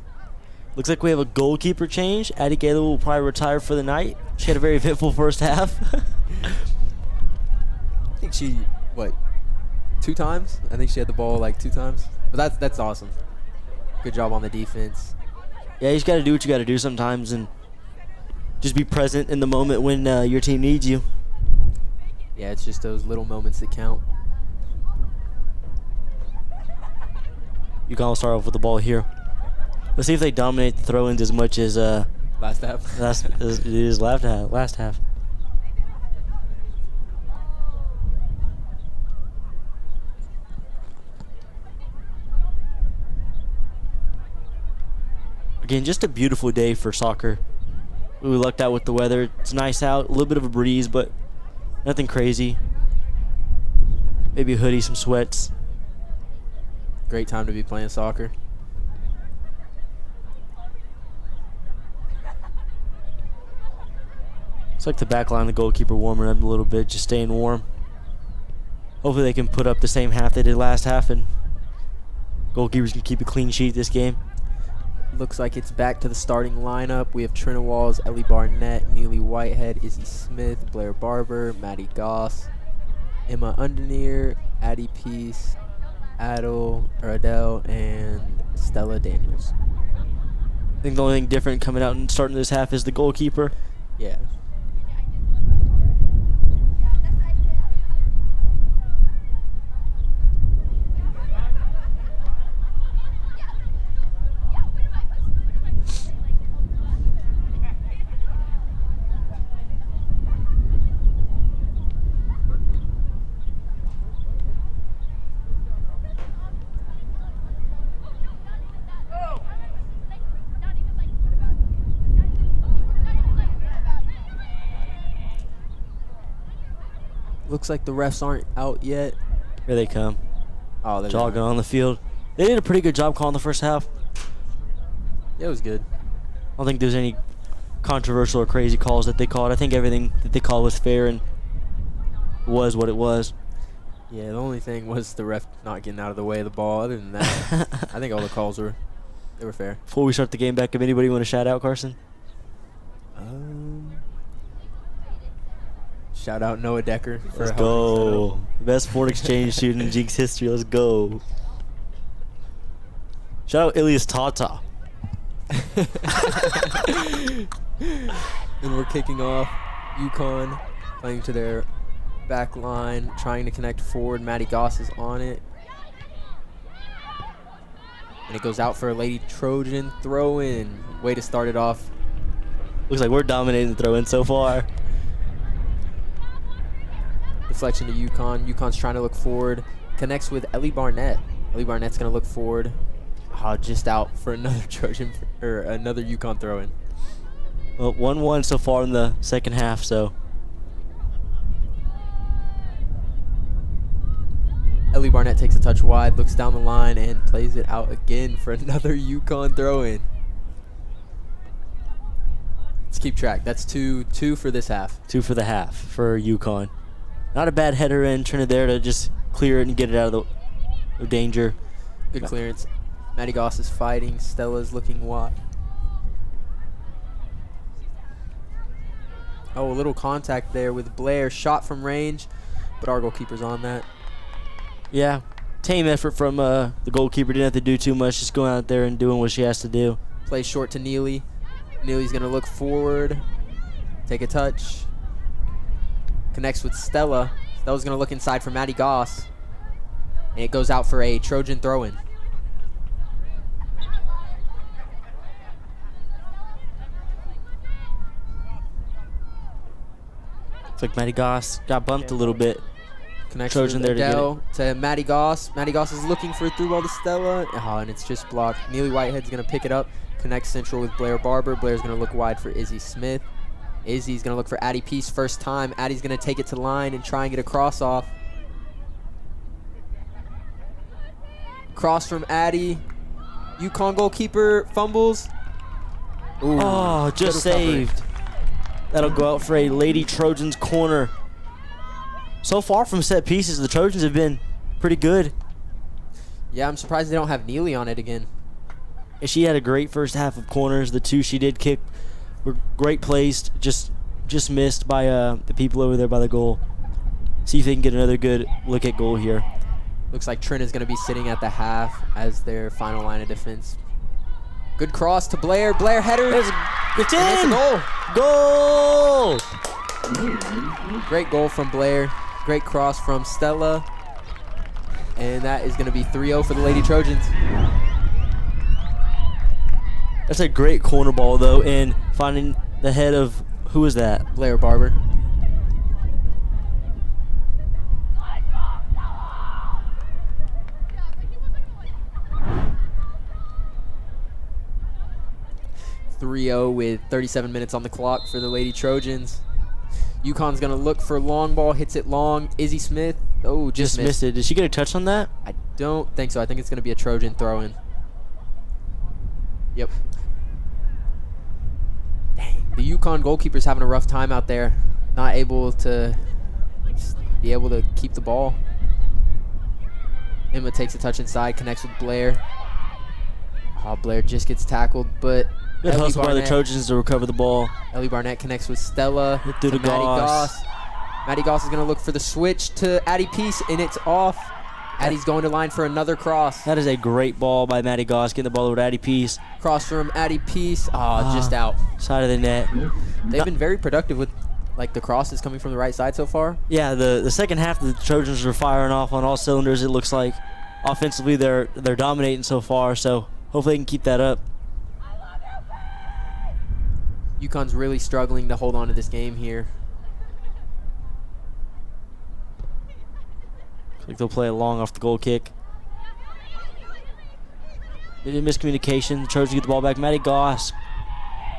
Looks like we have a goalkeeper change. Addie Gaylor will probably retire for the night. She had a very eventful first half.
I think she, 2 times? I think she had the ball like 2 times. But that's awesome. Good job on the defense.
Yeah, you just got to do what you got to do sometimes and just be present in the moment when your team needs you.
Yeah, it's just those little moments that count.
Yukon will start off with the ball here. Let's see if they dominate the throw-ins as much as
last half.
as it is last half. Again, just a beautiful day for soccer. We lucked out with the weather. It's nice out, a little bit of a breeze, but nothing crazy. Maybe a hoodie, some sweats.
Great time to be playing soccer.
It's like the back line, the goalkeeper warming up a little bit, just staying warm. Hopefully they can put up the same half they did last half and goalkeepers can keep a clean sheet this game.
Looks like it's back to the starting lineup. We have Trina Walls, Ellie Barnett, Neely Whitehead, Izzy Smith, Blair Barber, Maddie Goss, Emma Underneer, Addie Peace, Adele, and Stella Daniels.
I think the only thing different coming out and starting this half is the goalkeeper.
Yeah. Looks like the refs aren't out yet.
Here they come.
Oh, they're
jogging on the field. They did a pretty good job calling the first half.
Yeah, it was good.
I don't think there's any controversial or crazy calls that they called. I think everything that they called was fair and was what it was.
Yeah, the only thing was the ref not getting out of the way of the ball. Other than that, I think all the calls were fair.
Before we start the game back, if anybody want to shout out, Carson?
Shout out Noah Decker.
Let's go. Best foreign exchange student in Jinx history. Let's go. Shout out Ilias Tata.
And we're kicking off. Yukon playing to their back line, trying to connect forward. Maddie Goss is on it. And it goes out for a Lady Trojan throw-in. Way to start it off.
Looks like we're dominating the throw-in so far.
Deflection to Yukon. Yukon's trying to look forward. Connects with Ellie Barnett. Ellie Barnett's going to look forward. Just out for another Trojan or another Yukon throw-in.
Well, 1-1 so far in the second half, so.
Ellie Barnett takes a touch wide, looks down the line, and plays it out again for another Yukon throw-in. Let's keep track. That's two for this half.
2 for the half for Yukon. Not a bad header in. Trinidad there to just clear it and get it out of the danger.
Good clearance. Maddie Goss is fighting. Stella's looking wide. Oh, a little contact there with Blair. Shot from range, but our goalkeeper's on that.
Yeah, tame effort from the goalkeeper. Didn't have to do too much. Just going out there and doing what she has to do.
Play short to Neely. Neely's going to look forward. Take a touch. Connects with Stella. Stella's going to look inside for Maddie Goss. And it goes out for a Trojan throw-in.
Looks like Maddie Goss got bumped a little bit.
Connection
Trojan there
to Maddie Goss. Maddie Goss is looking for a through ball to Stella. And it's just blocked. Neely Whitehead's going to pick it up. Connects central with Blair Barber. Blair's going to look wide for Izzy Smith. Izzy's going to look for Addie Peace first time. Addie's going to take it to line and try and get a cross off. Cross from Addie. Yukon goalkeeper fumbles. Ooh,
oh, just saved. That'll go out for a Lady Trojans corner. so far from set pieces, the Trojans have been pretty good.
Yeah, I'm surprised they don't have Neely on it again.
And she had a great first half of corners. The 2 she did kick were great placed, just missed by the people over there by the goal. See if they can get another good look at goal here.
Looks like Trent is going to be sitting at the half as their final line of defense. Good cross to Blair. Blair header.
It's in.
It's a goal.
Goal.
Great goal from Blair. Great cross from Stella. And that is going to be 3-0 for the Lady Trojans.
That's a great corner ball, though, and finding the head of, who is that?
Blair Barber. With 37 minutes on the clock for the Lady Trojans. Yukon's going to look for long ball, hits it long. Izzy Smith, oh, just
missed it. Did she get a touch on that?
I don't think so. I think it's going to be a Trojan throw-in. Yep. Dang, the Yukon goalkeeper's having a rough time out there. Not able to be able to keep the ball. Emma takes a touch inside, connects with Blair. Oh, Blair just gets tackled, but
good hustle by the Trojans to recover the ball.
Ellie Barnett connects with Stella.
Hit through to
Maddie
Goss.
Maddie Goss is going to look for the switch to Addie Peace, and it's off. Addie's going to line for another cross.
That is a great ball by Maddie Goss, getting the ball over to Addie Peace.
Cross from Addie Peace. Oh, just out.
Side of the net.
They've been very productive with like the crosses coming from the right side so far.
Yeah, the second half the Trojans are firing off on all cylinders. It looks like offensively they're dominating so far, so hopefully they can keep that up.
Yukon's really struggling to hold on to this game here.
Looks like they'll play it long off the goal kick. Miscommunication. The Trojans get the ball back. Maddie Goss.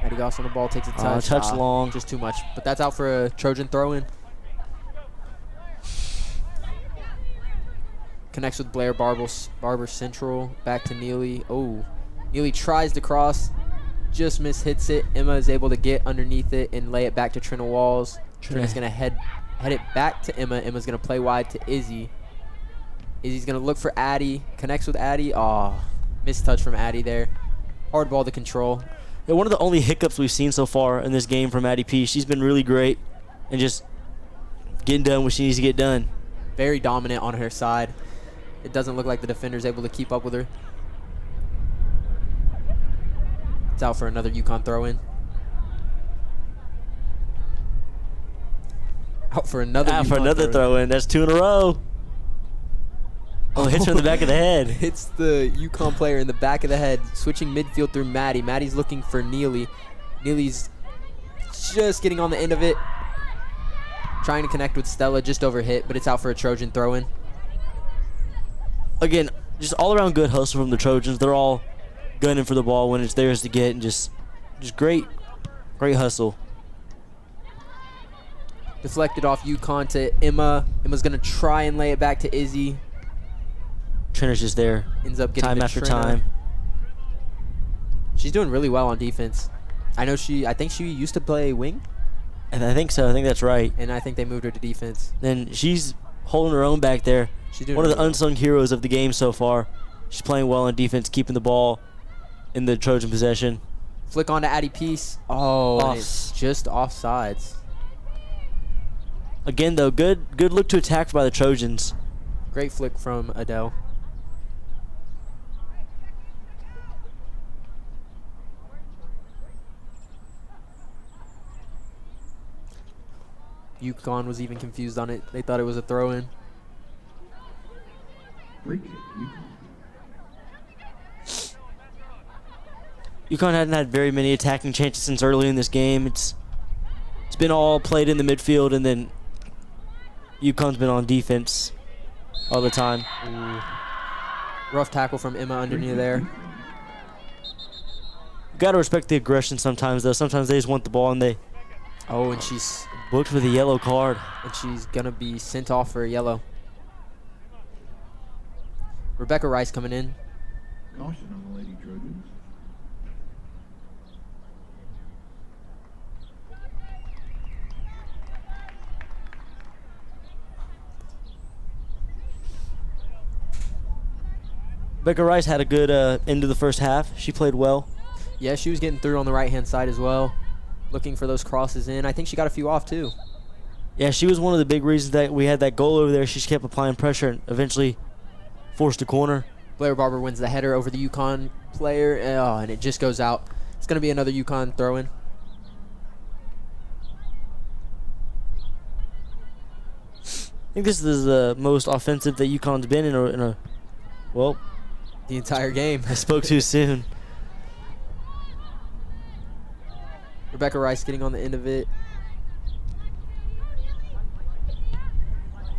Maddie Goss on the ball, takes a touch.
Touch long.
Just too much. But that's out for a Trojan throw-in. Connects with Blair Barber Central. Back to Neely. Oh, Neely tries to cross. Just hits it. Emma is able to get underneath it and lay it back to Trina Walls. Trina's going to head it back to Emma. Emma's going to play wide to Izzy. Izzy's going to look for Addie. Connects with Addie. Oh, missed touch from Addie there. Hard ball to control.
Yeah, one of the only hiccups we've seen so far in this game from Addie P. She's been really great and just getting done what she needs to get done.
Very dominant on her side. It doesn't look like the defender's able to keep up with her. It's out for another Yukon throw-in. Out for another
throw-in. That's 2 in a row. Oh, hits her in the back of the head.
Hits the Yukon player in the back of the head. Switching midfield through Maddie. Maddie's looking for Neely. Neely's just getting on the end of it. Trying to connect with Stella. Just over hit, but it's out for a Trojan throw-in.
Again, just all-around good hustle from the Trojans. They're all gunning for the ball when it's theirs to get, and just great hustle.
Deflected off Yukon to Emma. Emma's going to try and lay it back to Izzy.
Trina's just there.
Ends up getting
time after time.
She's doing really well on defense. I think she used to play wing.
And I think so. I think that's right.
And I think they moved her to defense.
Then she's holding her own back there.
She's doing
one of the
really
unsung heroes of the game so far. She's playing well on defense, keeping the ball in the Trojan possession.
Flick on to Addie Peace. Oh, and it's just offsides.
Again, though, good look to attack by the Trojans.
Great flick from Adele. Yukon was even confused on it. They thought it was a throw-in.
Yukon hadn't had very many attacking chances since early in this game. It's been all played in the midfield, and then Yukon's been on defense all the time.
Ooh. Rough tackle from Emma underneath there.
Got to respect the aggression sometimes, though. Sometimes they just want the ball, and they...
Oh, and she's...
booked for the yellow card.
And she's going to be sent off for a yellow. Rebecca Rice coming in.
Caution on the Lady Trojans.
Rebecca Rice had a good end of the first half. She played well.
Yeah, she was getting through on the right-hand side as well, looking for those crosses in. I think she got a few off, too.
Yeah, she was one of the big reasons that we had that goal over there. She just kept applying pressure and eventually forced a corner.
Blair Barber wins the header over the Yukon player, and it just goes out. It's going to be another Yukon throw-in.
I think this is the most offensive that Yukon's been in a well,
the entire game.
I spoke too soon.
Rebecca Rice getting on the end of it.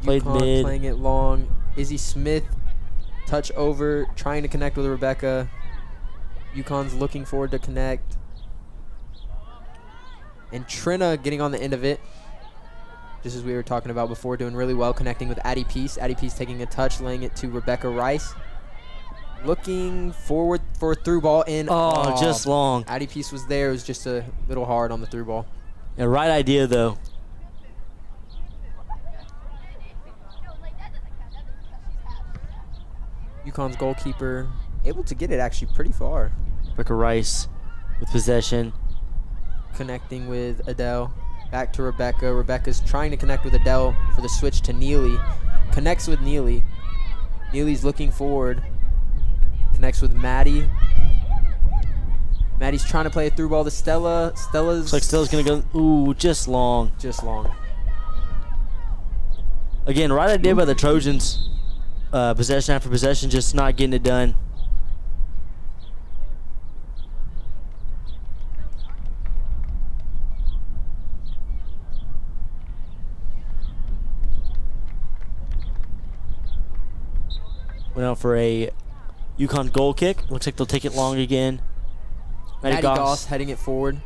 Played
Yukon
mid.
playing it long. Izzy Smith, touch over, trying to connect with Rebecca. Yukon's looking forward to connect. And Trina getting on the end of it. Just as we were talking about before, doing really well, connecting with Addie Peace. Addie Peace taking a touch, laying it to Rebecca Rice. Looking forward for a through ball in.
Oh, just long.
Addie Peace was there. It was just a little hard on the through ball.
Yeah, right idea, though.
Yukon's goalkeeper able to get it actually pretty far.
Rebecca Rice with possession.
Connecting with Adele. Back to Rebecca. Rebecca's trying to connect with Adele for the switch to Neely. Connects with Neely. Neely's looking forward. Connects with Maddie. Maddie's trying to play a through ball to Stella.
Looks like Stella's going to go, ooh, just long.
Just long.
Again, right idea by the Trojans. Possession after possession, just not getting it done. Went out for a Yukon goal kick. Looks like they'll take it long again.
Maddie Goss heading it forward.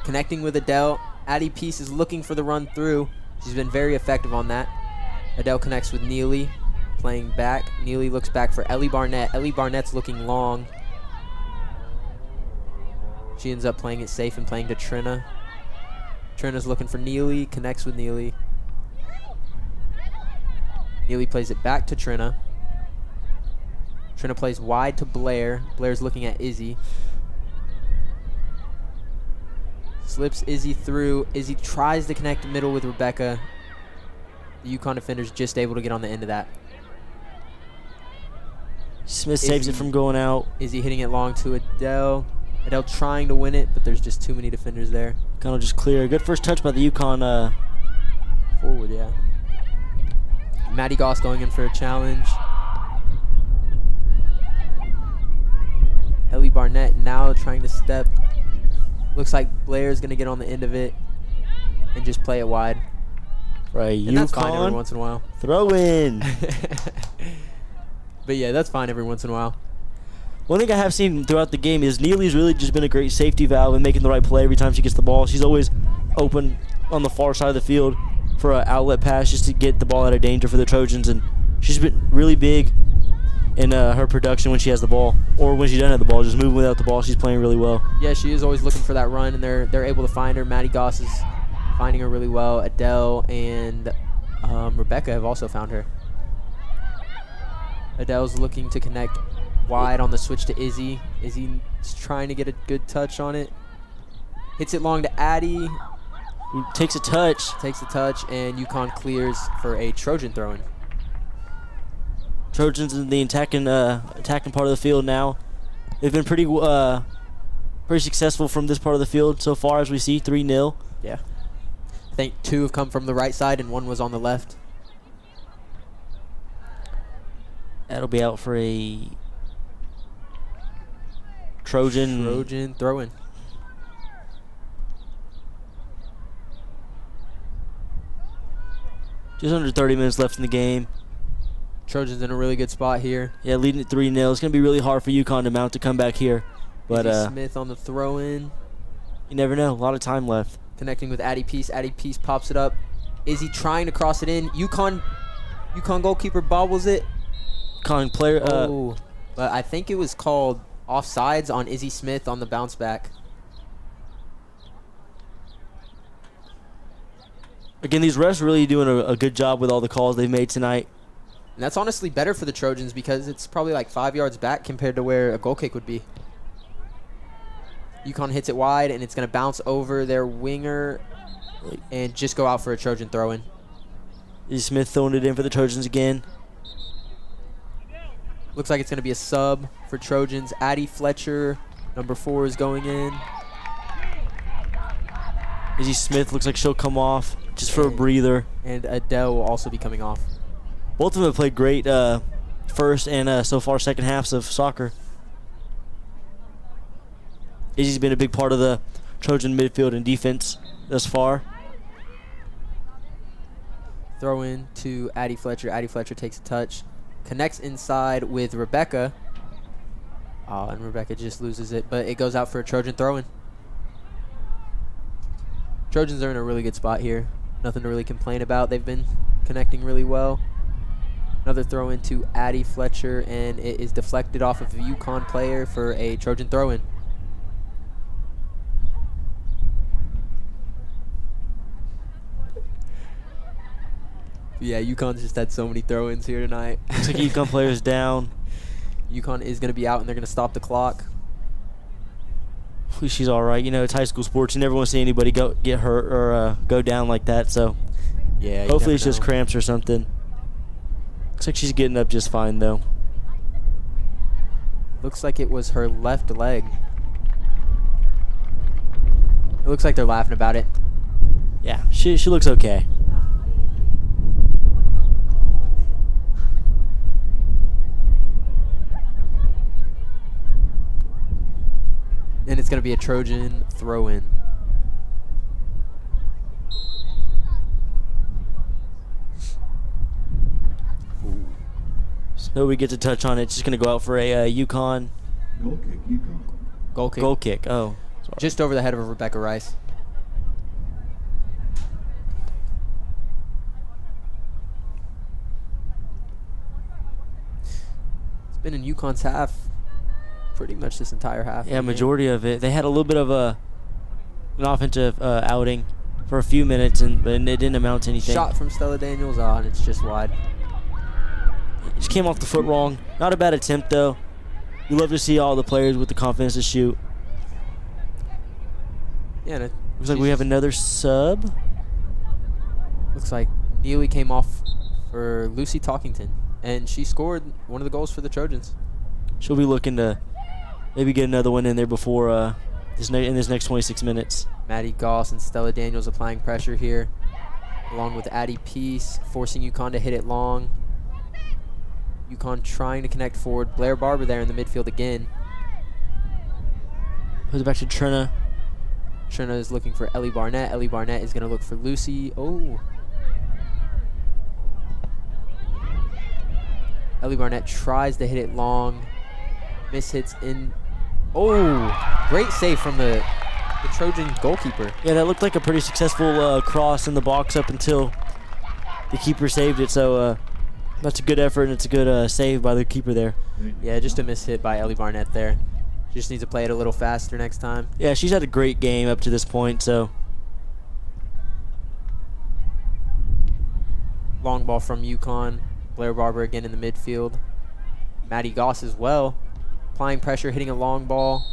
Connecting with Adele. Addie Peace is looking for the run through. She's been very effective on that. Adele connects with Neely. Playing back. Neely looks back for Ellie Barnett. Ellie Barnett's looking long. She ends up playing it safe and playing to Trina. Trina's looking for Neely. Connects with Neely. Neely plays it back to Trina. Trina plays wide to Blair. Blair's looking at Izzy. Slips Izzy through. Izzy tries to connect middle with Rebecca. The Yukon defender's just able to get on the end of that.
Smith saves it from going out.
Izzy hitting it long to Adele. Adele trying to win it, but there's just too many defenders there.
Kind of just clear. Good first touch by the Yukon.
Forward, yeah. Maddie Goss going in for a challenge. Ellie Barnett now trying to step. Looks like Blair's going to get on the end of it and just play it wide.
Right,
and that's fine every once in a while.
Throw in.
But yeah, that's fine every once in a while.
One thing I have seen throughout the game is Neely's really just been a great safety valve and making the right play every time she gets the ball. She's always open on the far side of the field for an outlet pass just to get the ball out of danger for the Trojans. And she's been really big in her production when she has the ball, or when she doesn't have the ball, just moving without the ball. She's playing really well.
Yeah, she is always looking for that run, and they're able to find her. Maddie Goss is finding her really well. Adele and Rebecca have also found her. Adele's looking to connect wide on the switch to Izzy. Izzy's trying to get a good touch on it. Hits it long to Addie.
Who takes a touch.
Takes a touch, and Yukon clears for a Trojan throw-in.
Trojans in the attacking part of the field now. They've been pretty successful from this part of the field so far, as we see, 3-0.
Yeah. I think 2 have come from the right side and 1 was on the left.
That'll be out for a Trojan
throw-in.
Just under 30 minutes left in the game.
Trojans in a really good spot here.
Yeah, leading at 3-0. It's going to be really hard for Yukon to mount to come back here. But
Smith on the throw-in.
You never know. A lot of time left.
Connecting with Addie Peace. Addie Peace pops it up. Izzy trying to cross it in. Yukon goalkeeper bobbles it.
Yukon player.
But I think it was called offsides on Izzy Smith on the bounce back.
Again, these refs really doing a good job with all the calls they've made tonight.
And that's honestly better for the Trojans because it's probably like 5 yards back compared to where a goal kick would be. Yukon hits it wide, and it's going to bounce over their winger and just go out for a Trojan throw-in.
Is Smith throwing it in for the Trojans again?
Looks like it's going to be a sub for Trojans. Addie Fletcher, number 4, is going in.
Izzy Smith looks like she'll come off just for a breather.
And Adele will also be coming off.
Both of them have played great first and so far second halves of soccer. Izzy's been a big part of the Trojan midfield and defense thus far.
Throw in to Addie Fletcher. Addie Fletcher takes a touch. Connects inside with Rebecca. And Rebecca just loses it, but it goes out for a Trojan throw-in. Trojans are in a really good spot here. Nothing to really complain about. They've been connecting really well. Another throw in to Addie Fletcher, and it is deflected off of a Yukon player for a Trojan throw-in. Yeah, Yukon's just had so many throw-ins here tonight.
Looks like Yukon player's down.
Yukon is going to be out, and they're going to stop the clock.
Hopefully she's all right. You know, it's high school sports. You never want to see anybody get hurt or go down like that. So
yeah,
hopefully it's just cramps or something. Looks like she's getting up just fine, though.
Looks like it was her left leg. It looks like they're laughing about it.
Yeah, she looks okay.
And it's going to be a Trojan throw-in.
Nobody gets a touch on it. It's just going to go out for a Yukon.
Goal kick, Yukon.
Goal kick.
Goal kick. Oh, sorry.
Just over the head of Rebecca Rice. It's been in Yukon's half pretty much this entire half.
Yeah, majority of it. They had a little bit of an offensive outing for a few minutes, but it didn't amount to anything.
Shot from Stella Daniels on. It's just wide.
Just came off the foot wrong. Not a bad attempt, though. You love to see all the players with the confidence to shoot.
Yeah, and
looks like we have another sub.
Looks like Neely came off for Lucy Talkington, and she scored one of the goals for the Trojans.
She'll be looking to maybe get another one in there before in this next 26 minutes.
Maddie Goss and Stella Daniels applying pressure here, along with Addie Peace, forcing Yukon to hit it long. Yukon trying to connect forward. Blair Barber there in the midfield again.
Puts it back to Trina.
Trina is looking for Ellie Barnett. Ellie Barnett is going to look for Lucy. Oh. Ellie Barnett tries to hit it long. Miss hits in. Oh, great save from the Trojan goalkeeper.
Yeah, that looked like a pretty successful cross in the box up until the keeper saved it. So that's a good effort, and it's a good save by the keeper there.
Yeah, just a miss hit by Ellie Barnett there. She just needs to play it a little faster next time.
Yeah, she's had a great game up to this point, so.
Long ball from Yukon. Blair Barber again in the midfield. Maddie Goss as well. Applying pressure, hitting a long ball.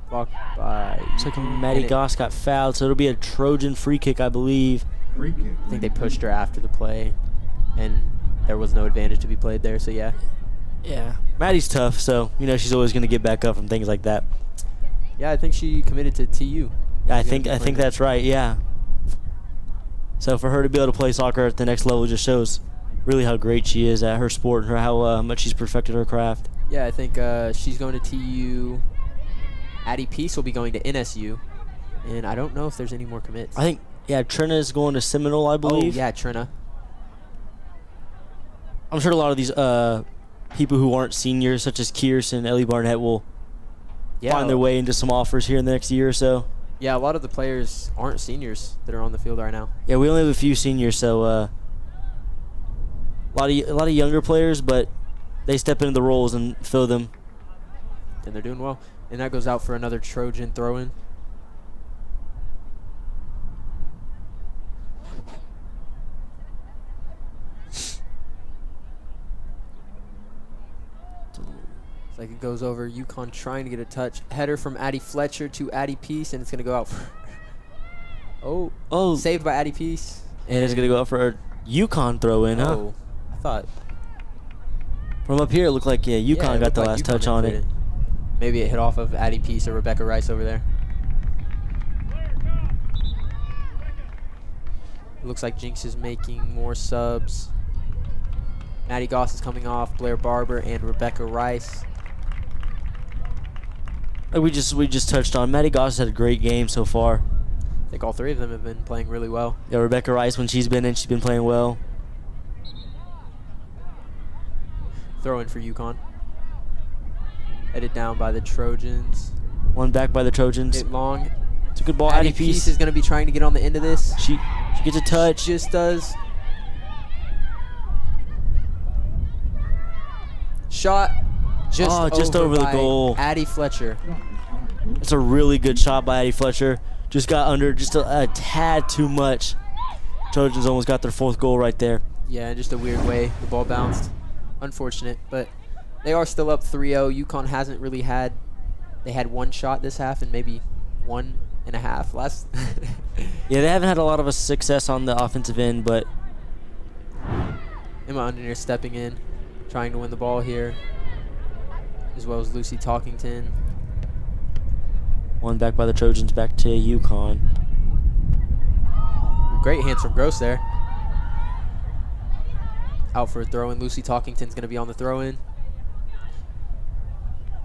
Blocked by.
Looks like Maddie Goss got fouled, so it'll be a Trojan free kick, I believe.
Free kick.
I think they pushed her after the play, and there was no advantage to be played there, so yeah.
Yeah. Maddie's tough, so, you know, she's always going to get back up from things like that.
Yeah, I think she committed to TU.
Yeah, I think that's right, yeah. So for her to be able to play soccer at the next level just shows really how great she is at her sport and how much she's perfected her craft.
Yeah, I think she's going to TU. Addie Peace will be going to NSU. And I don't know if there's any more commits.
I think, yeah, Trina is going to Seminole, I believe.
Oh, yeah, Trina.
I'm sure a lot of these people who aren't seniors, such as Kierce and Ellie Barnett, will find their way into some offers here in the next year or so.
Yeah, a lot of the players aren't seniors that are on the field right now.
Yeah, we only have a few seniors, so a lot of younger players, but they step into the roles and fill them.
And they're doing well. And that goes out for another Trojan throw-in. goes over. Yukon trying to get a touch. Header from Addie Fletcher to Addie Peace, and it's going to go out for... Oh, saved by Addie Peace.
And it's going to go out for a Yukon throw in, huh?
Oh, I thought...
From up here, it looked like, Yukon got the last touch on it.
Maybe it hit off of Addie Peace or Rebecca Rice over there. It looks like Jinx is making more subs. Maddie Goss is coming off, Blair Barber and Rebecca Rice.
Like we just touched on, Maddie Goss had a great game so far.
I think all three of them have been playing really well.
Yeah, Rebecca Rice, when she's been in, she's been playing well.
Throw in for Yukon. Headed down by the Trojans.
One back by the Trojans.
Hit long.
It's a good ball.
Addie Peace is going to be trying to get on the end of this.
She gets a touch.
Just does. Shot just over the goal. Addie Fletcher.
It's a really good shot by Addie Fletcher. Just got under just a tad too much. Trojans almost got their 4th goal right there.
Yeah, just a weird way the ball bounced. Unfortunate, but they are still up 3-0. Yukon hasn't really had... They had 1 shot this half and maybe 1.5 last.
Yeah, they haven't had a lot of success on the offensive end, but...
Emma Undernear stepping in, trying to win the ball here, as well as Lucy Talkington.
One back by the Trojans, back to Yukon.
Great hands from Gross there. Out for a throw-in. Lucy Talkington's going to be on the throw-in.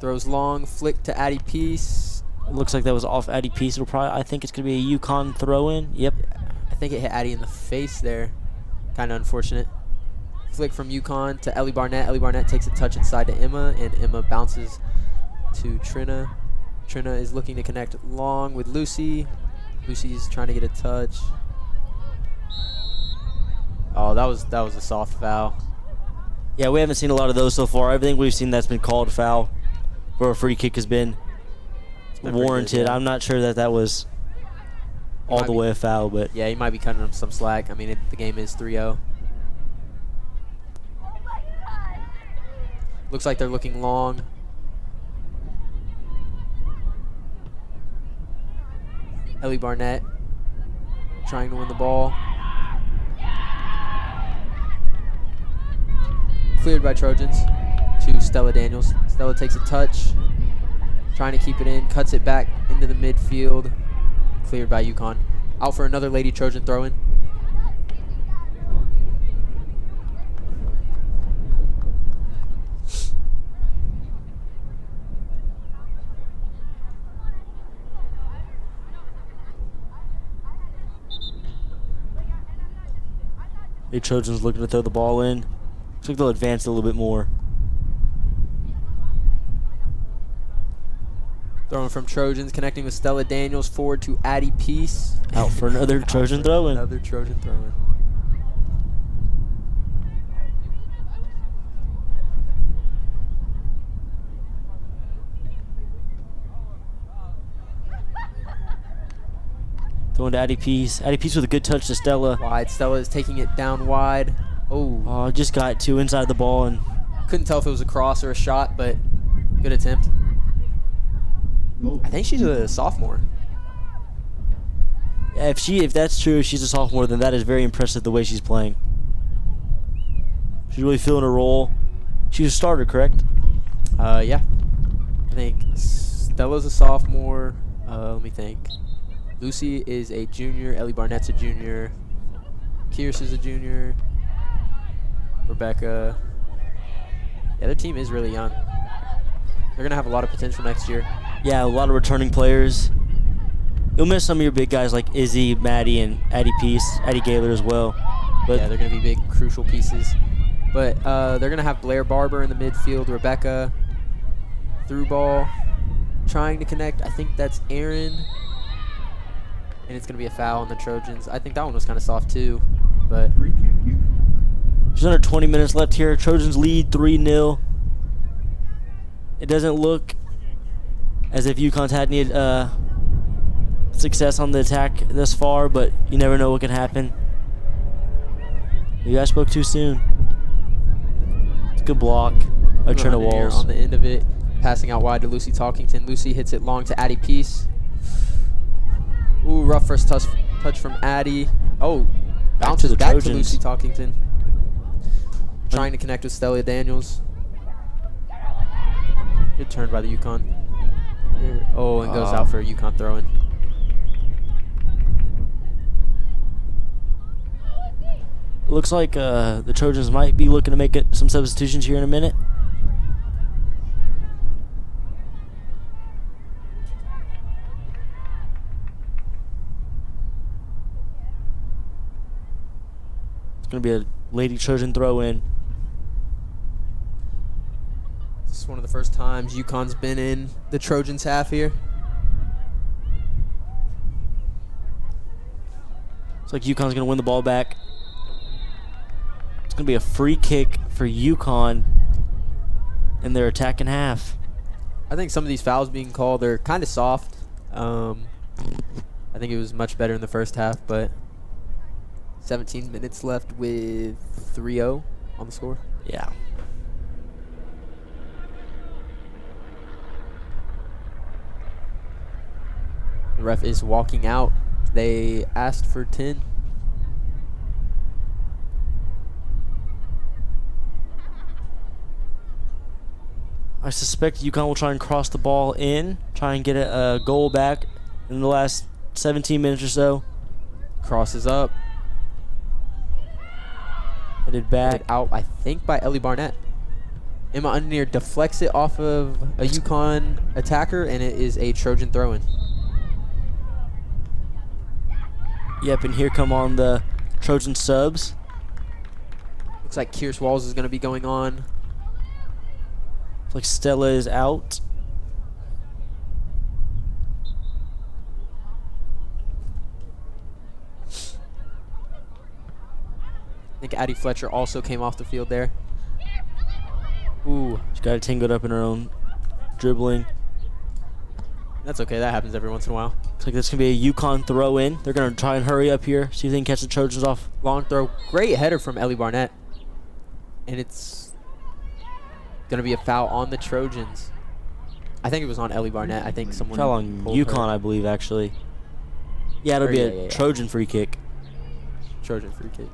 Throws long, flick to Addie Peace.
It looks like that was off Addie Peace. I think it's going to be a Yukon throw-in. Yep.
I think it hit Addie in the face there. Kind of unfortunate. Flick from Yukon to Ellie Barnett. Ellie Barnett takes a touch inside to Emma, and Emma bounces to Trina. Trina is looking to connect long with Lucy. Lucy's trying to get a touch. Oh, that was a soft foul.
Yeah, we haven't seen a lot of those so far. Everything we've seen that's been called foul for a free kick has been warranted.
Good, yeah.
I'm not sure that was all the way a foul, but
yeah, he might be cutting him some slack. I mean, the game is 3-0. Looks like they're looking long. Ellie Barnett trying to win the ball. Cleared by Trojans to Stella Daniels. Stella takes a touch, trying to keep it in, cuts it back into the midfield. Cleared by Yukon. Out for another Lady Trojan throw-in.
the Trojans looking to throw the ball in. Looks like they'll advance a little bit more.
Throwing from Trojans, connecting with Stella Daniels, forward to Addie Peace.
Out for another Trojan throw-in.
Another Trojan throw-in.
Throwing to Addie Peace. Addie Peace with a good touch to Stella.
Wide. Stella is taking it down wide.
Oh, just got two inside the ball and
couldn't tell if it was a cross or a shot, but good attempt. I think she's a sophomore.
Yeah, if that's true, if she's a sophomore, then that is very impressive the way she's playing. She's really feeling her role. She's a starter, correct?
Yeah. I think Stella's a sophomore. Let me think. Lucy is a junior. Ellie Barnett's a junior. Kierce is a junior. Rebecca. Yeah, their team is really young. They're going to have a lot of potential next year.
Yeah, a lot of returning players. You'll miss some of your big guys like Izzy, Maddie, and Addie Peace, Addie Gaylor as well. But
yeah, they're going to be big, crucial pieces. But they're going to have Blair Barber in the midfield, Rebecca, through ball, trying to connect. I think that's Aaron. And it's going to be a foul on the Trojans. I think that one was kind of soft too. But
there's under 20 minutes left here. Trojans lead 3-0. It doesn't look as if Yukon's had any success on the attack thus far, but you never know what can happen. You guys spoke too soon. It's a good block by Trina Walls.
On the end of it. Passing out wide to Lucy Talkington. Lucy hits it long to Addie Peace. Ooh, rough first touch from Addie. Oh, bounces back to Lucy Talkington. Trying to connect with Stella Daniels. Good turn by the Yukon. Oh, and goes out for a Yukon throw-in.
Looks like the Trojans might be looking to make some substitutions here in a minute. It's going to be a Lady Trojan throw-in.
This is one of the first times Yukon's been in the Trojans half here.
Looks like Yukon's going to win the ball back. It's going to be a free kick for Yukon in their attacking half.
I think some of these fouls being called are kind of soft. I think it was much better in the first half, but 17 minutes left with 3-0 on the score.
Yeah.
The ref is walking out. They asked for 10.
I suspect Yukon will try and cross the ball in, try and get a goal back in the last 17 minutes or so.
Crosses up.
Headed back.
Headed out, I think, by Ellie Barnett. Emma Undernear deflects it off of a Yukon attacker, and it is a Trojan throw-in.
Yep, and here come on the Trojan subs.
Looks like Kierce Walls is going to be going on.
Looks like Stella is out.
I think Addie Fletcher also came off the field there.
Ooh, she got it tangled up in her own dribbling.
That's okay. That happens every once in a while.
Looks like this can be a Yukon throw-in. They're going to try and hurry up here, see if they can catch the Trojans off.
Long throw. Great header from Ellie Barnett. And it's going to be a foul on the Trojans. I think it was on Ellie Barnett. I think someone
Foul on Yukon, I believe, actually. Yeah, it'll be a Trojan free kick.
Trojan free kick.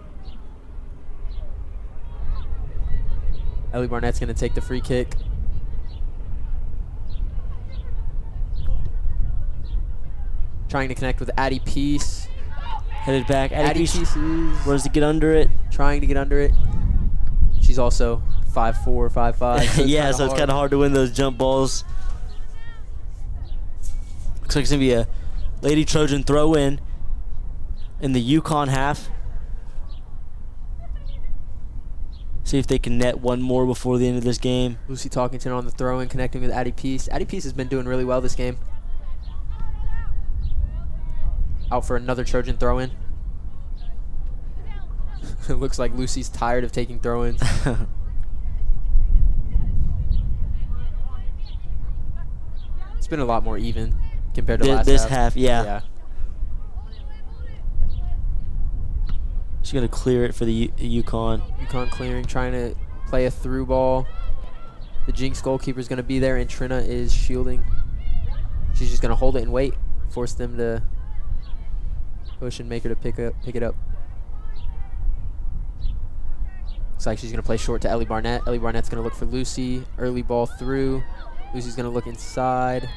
Ellie Barnett's going to take the free kick. Trying to connect with Addie Peace.
Headed back.
Addie Peace
runs to get under it.
Trying to get under it. She's also 5'4", 5'5". So
yeah, so it's kind of hard to win those jump balls. Looks like it's going to be a Lady Trojan throw-in the Yukon half. See if they can net one more before the end of this game.
Lucy Talkington on the throw-in, connecting with Addie Peace. Addie Peace has been doing really well this game. Out for another Trojan throw-in. It looks like Lucy's tired of taking throw-ins. It's been a lot more even compared to last half.
This half, yeah. She's going to clear it for the Yukon.
Yukon clearing, trying to play a through ball. The Jenks goalkeeper is going to be there, and Trina is shielding. She's just going to hold it and wait, force them to push and make her to pick it up. Looks like she's going to play short to Ellie Barnett. Ellie Barnett's going to look for Lucy. Early ball through. Lucy's going to look inside.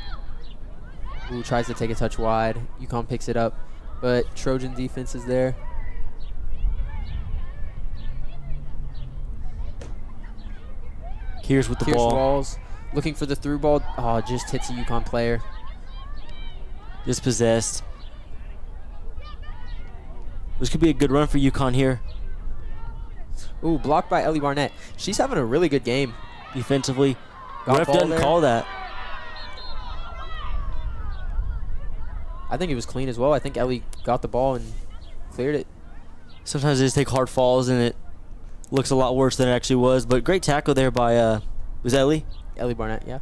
Ooh, tries to take a touch wide. Yukon picks it up, but Trojan defense is there.
Here's with the ball.
Walls looking for the through ball. Oh, just hits a Yukon player.
Dispossessed. This could be a good run for Yukon here.
Ooh, blocked by Ellie Barnett. She's having a really good game.
Defensively. Ref doesn't call that.
I think it was clean as well. I think Ellie got the ball and cleared it.
Sometimes they just take hard falls and it looks a lot worse than it actually was. But great tackle there by, was Ellie?
Ellie Barnett, yeah.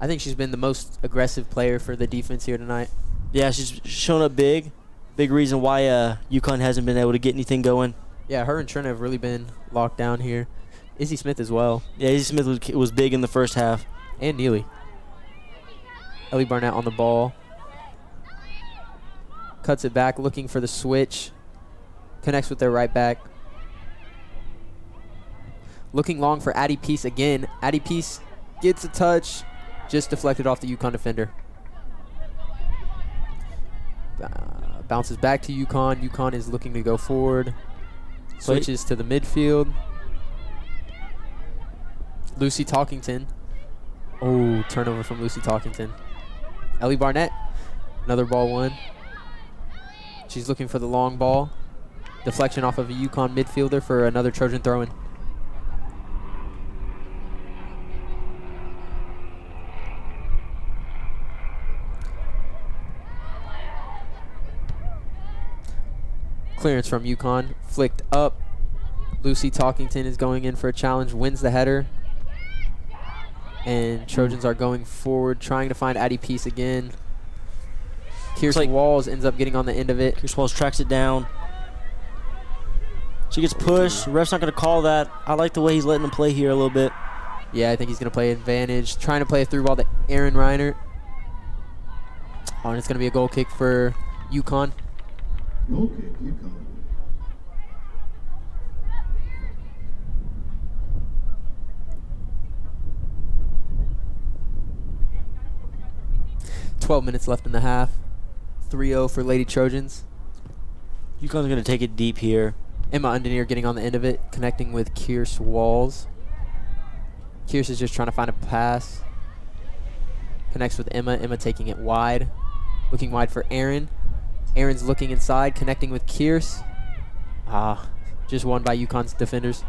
I think she's been the most aggressive player for the defense here tonight.
Yeah, she's shown up big. Big reason why Yukon hasn't been able to get anything going.
Yeah, her and Trina have really been locked down here. Izzy Smith as well.
Yeah, Izzy Smith was big in the first half.
And Neely. Ellie Barnett on the ball. Cuts it back, looking for the switch. Connects with their right back. Looking long for Addie Peace again. Addie Peace gets a touch. Just deflected off the Yukon defender. Bounces back to Yukon. Yukon is looking to go forward. Switches to the midfield. Lucy Talkington. Oh, turnover from Lucy Talkington. Ellie Barnett. Another ball won. She's looking for the long ball. Deflection off of a Yukon midfielder for another Trojan throw-in. Clearance from Yukon, flicked up. Lucy Talkington is going in for a challenge, wins the header. And Trojans are going forward, trying to find Addie Peace again. Kirsten Walls ends up getting on the end of it.
Kirsten Walls tracks it down. She gets pushed. Ref's not going to call that. I like the way he's letting him play here a little bit.
Yeah, I think he's going to play advantage. Trying to play a through ball to Aaron Reiner. Oh, and it's going to be a goal kick for Yukon.
Goal kick, Yukon.
.12 minutes left in the half. 3-0 for Lady Trojans.
Yukon's going to take it deep here.
Emma Undenier getting on the end of it, connecting with Kierce Walls. Kierce is just trying to find a pass. Connects with Emma. Emma taking it wide. Looking wide for Aaron. Aaron's looking inside, connecting with Kierce. Just won by Yukon's defenders.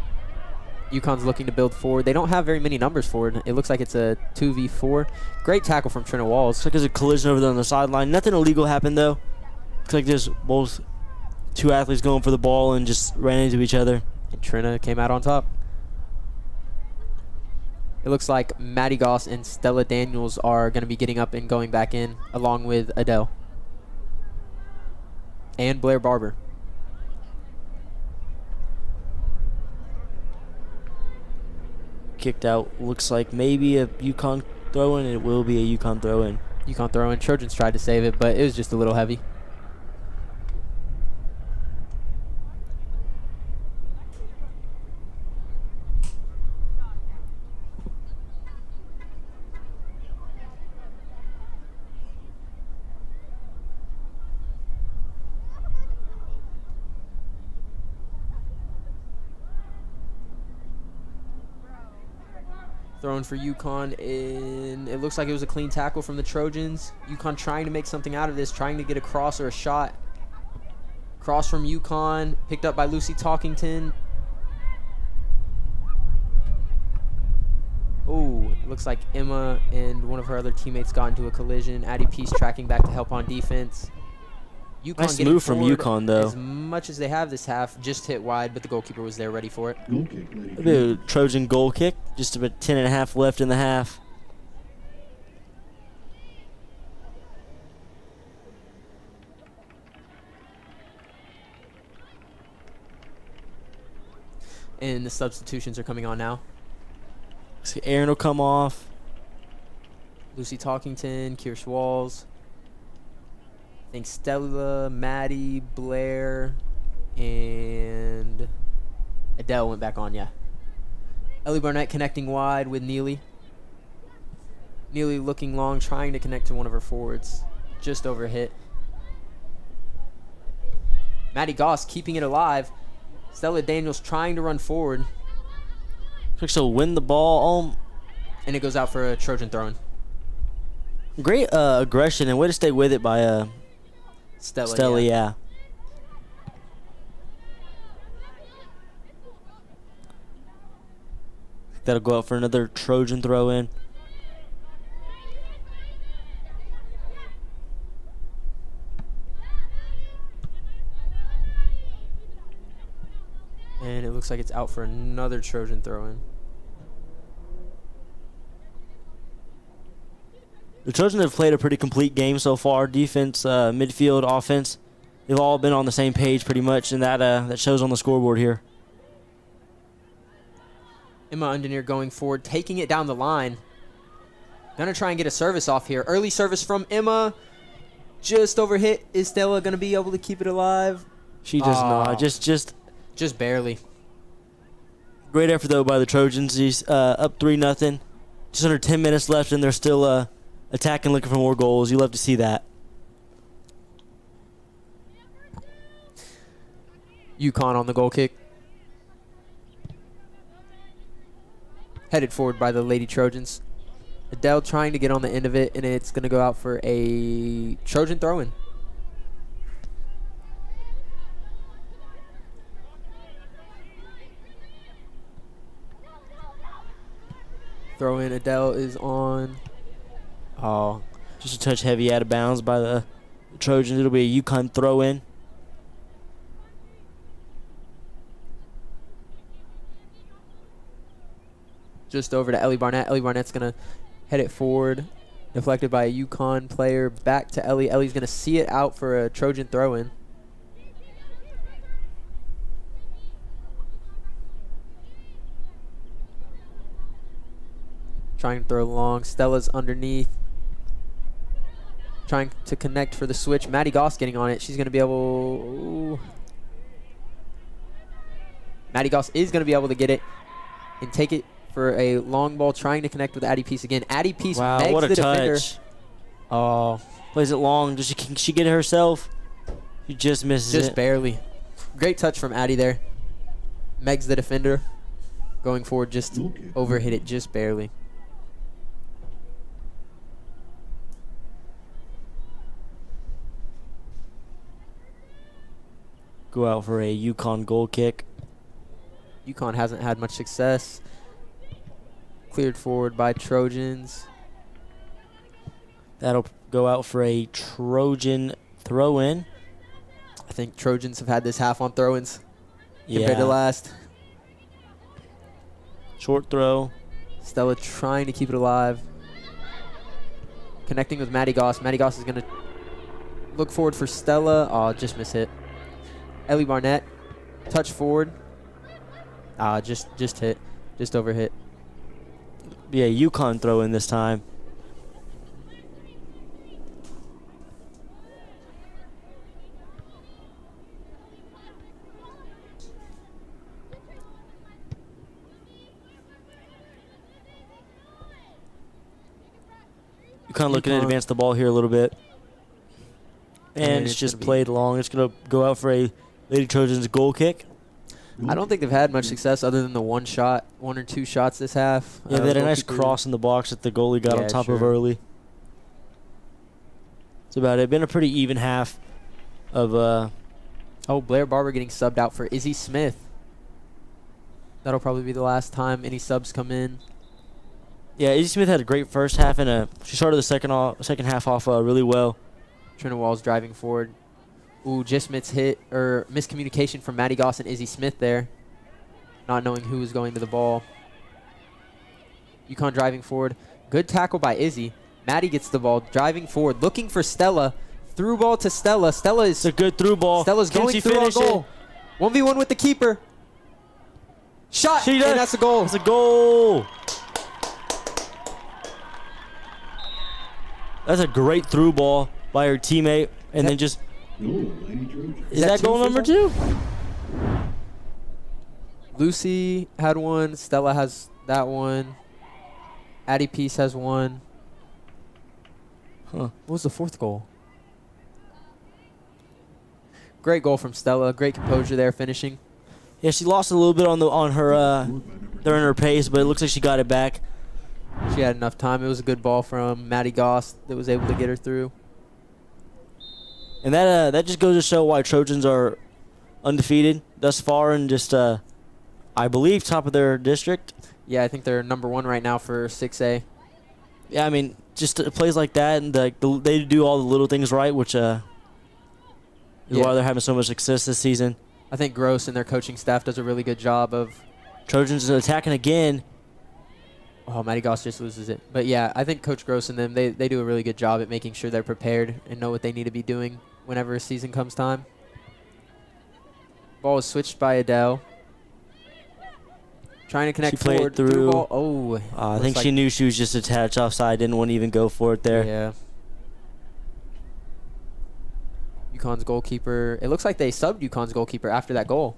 Yukon's looking to build forward. They don't have very many numbers forward. It looks like it's a 2v4. Great tackle from Trina Walls.
Looks like there's a collision over there on the sideline. Nothing illegal happened, though. Looks like there's both two athletes going for the ball and just ran into each other.
And Trina came out on top. It looks like Maddie Goss and Stella Daniels are going to be getting up and going back in, along with Adele. And Blair Barber.
Kicked out. Looks like maybe a Yukon throw-in. It will be a Yukon throw-in.
Yukon throw-in. Trojans tried to save it, but it was just a little heavy. Thrown for Yukon, and it looks like it was a clean tackle from the Trojans. Yukon trying to make something out of this, trying to get a cross or a shot. Cross from Yukon, picked up by Lucy Talkington. Oh, looks like Emma and one of her other teammates got into a collision. Addie Peace tracking back to help on defense. Yukon
nice move from Yukon, though.
As much as they have this half, just hit wide, but the goalkeeper was there ready for it.
Goal kick, Lady
The Trojan goal kick. Just about 10.5 left in the half.
And the substitutions are coming on now.
See, Aaron will come off.
Lucy Talkington, Kierce Walls. I think Stella, Maddie, Blair, and Adele went back on, yeah. Ellie Barnett connecting wide with Neely. Neely looking long, trying to connect to one of her forwards. Just over hit. Maddie Goss keeping it alive. Stella Daniels trying to run forward.
So win the ball.
And it goes out for a Trojan throw-in.
Great aggression and way to stay with it by Stella, yeah. That'll go out for another Trojan throw-in.
And it looks like it's out for another Trojan throw-in.
The Trojans have played a pretty complete game so far. Defense, midfield, offense. They've all been on the same page pretty much, and that shows on the scoreboard here.
Emma Undernear going forward, taking it down the line. Gonna try and get a service off here. Early service from Emma. Just overhit. Is Stella gonna be able to keep it alive?
She does not.
Just barely.
Great effort though by the Trojans. He's up 3-0. Just under 10 minutes left, and they're still attacking, looking for more goals. You love to see that.
Yukon on the goal kick. Headed forward by the Lady Trojans. Adele trying to get on the end of it, and it's going to go out for a Trojan throw-in. Throw-in, Adele is on.
Oh, just a touch heavy out of bounds by the Trojans. It'll be a Yukon throw-in.
Just over to Ellie Barnett. Ellie Barnett's going to head it forward. Deflected by a Yukon player. Back to Ellie. Ellie's going to see it out for a Trojan throw-in. Trying to throw long. Stella's underneath. Trying to connect for the switch. Maddie Goss getting on it. She's going to be able... Ooh. Maddie Goss is going to be able to get it and take it for a long ball, trying to connect with Addie Peace again. Addie Peace
wow, what a
the
touch.
defender.
Oh, plays it long. Can she get it herself? She just misses it.
Just barely. Great touch from Addie there. Meg's the defender. Going forward, just overhit it just barely.
Go out for a Yukon goal kick.
Yukon hasn't had much success. Cleared forward by Trojans.
That'll go out for a Trojan throw-in.
I think Trojans have had this half on throw-ins compared to last.
Short throw.
Stella trying to keep it alive. Connecting with Maddie Goss. Maddie Goss is going to look forward for Stella. Oh, just miss hit. Ellie Barnett. Touch forward. Just hit. Just overhit.
Yeah, Yukon throw in this time. Yukon looking to advance the ball here a little bit. And it's just played long. It's going to go out for a Lady Trojans goal kick.
I don't think they've had much success other than the one or two shots this half.
Yeah, they had a nice cross in the box that the goalie got on top of early. That's about it. Been a pretty even half of...
Oh, Blair Barber getting subbed out for Izzy Smith. That'll probably be the last time any subs come in.
Yeah, Izzy Smith had a great first half, and she started the second half off really well.
Trina Walls driving forward. Ooh, just miscommunication from Maddie Goss and Izzy Smith there. Not knowing who was going to the ball. Yukon driving forward. Good tackle by Izzy. Maddie gets the ball, driving forward, looking for Stella. Through ball to Stella. Stella is...
It's a good through ball.
Stella's going through on goal. 1v1 with the keeper. Shot, and that's a goal.
It's a goal. That's a great through ball by her teammate. And then just... Is that goal number 2?
Lucy had one. Stella has that one. Addie Peace has one. What was the 4th goal? Great goal from Stella. Great composure there, finishing.
Yeah, she lost a little bit on her during her pace, but it looks like she got it back.
She had enough time. It was a good ball from Maddie Goss that was able to get her through.
And that just goes to show why Trojans are undefeated thus far and just, I believe, top of their district.
Yeah, I think they're number 1 right now for 6A.
Yeah, I mean, just plays like that, and they do all the little things right, which is why they're having so much success this season.
I think Gross and their coaching staff does a really good job of...
Trojans attacking again.
Oh, Maddie Goss just loses it. But, yeah, I think Coach Gross and them, they do a really good job at making sure they're prepared and know what they need to be doing whenever a season comes time. Ball is switched by Adele. Trying to connect
She played
forward
through.
ball. Oh,
I think she knew she was just attached offside. Didn't want to even go for it there.
Yeah. UConn's goalkeeper. It looks like they subbed UConn's goalkeeper after that goal.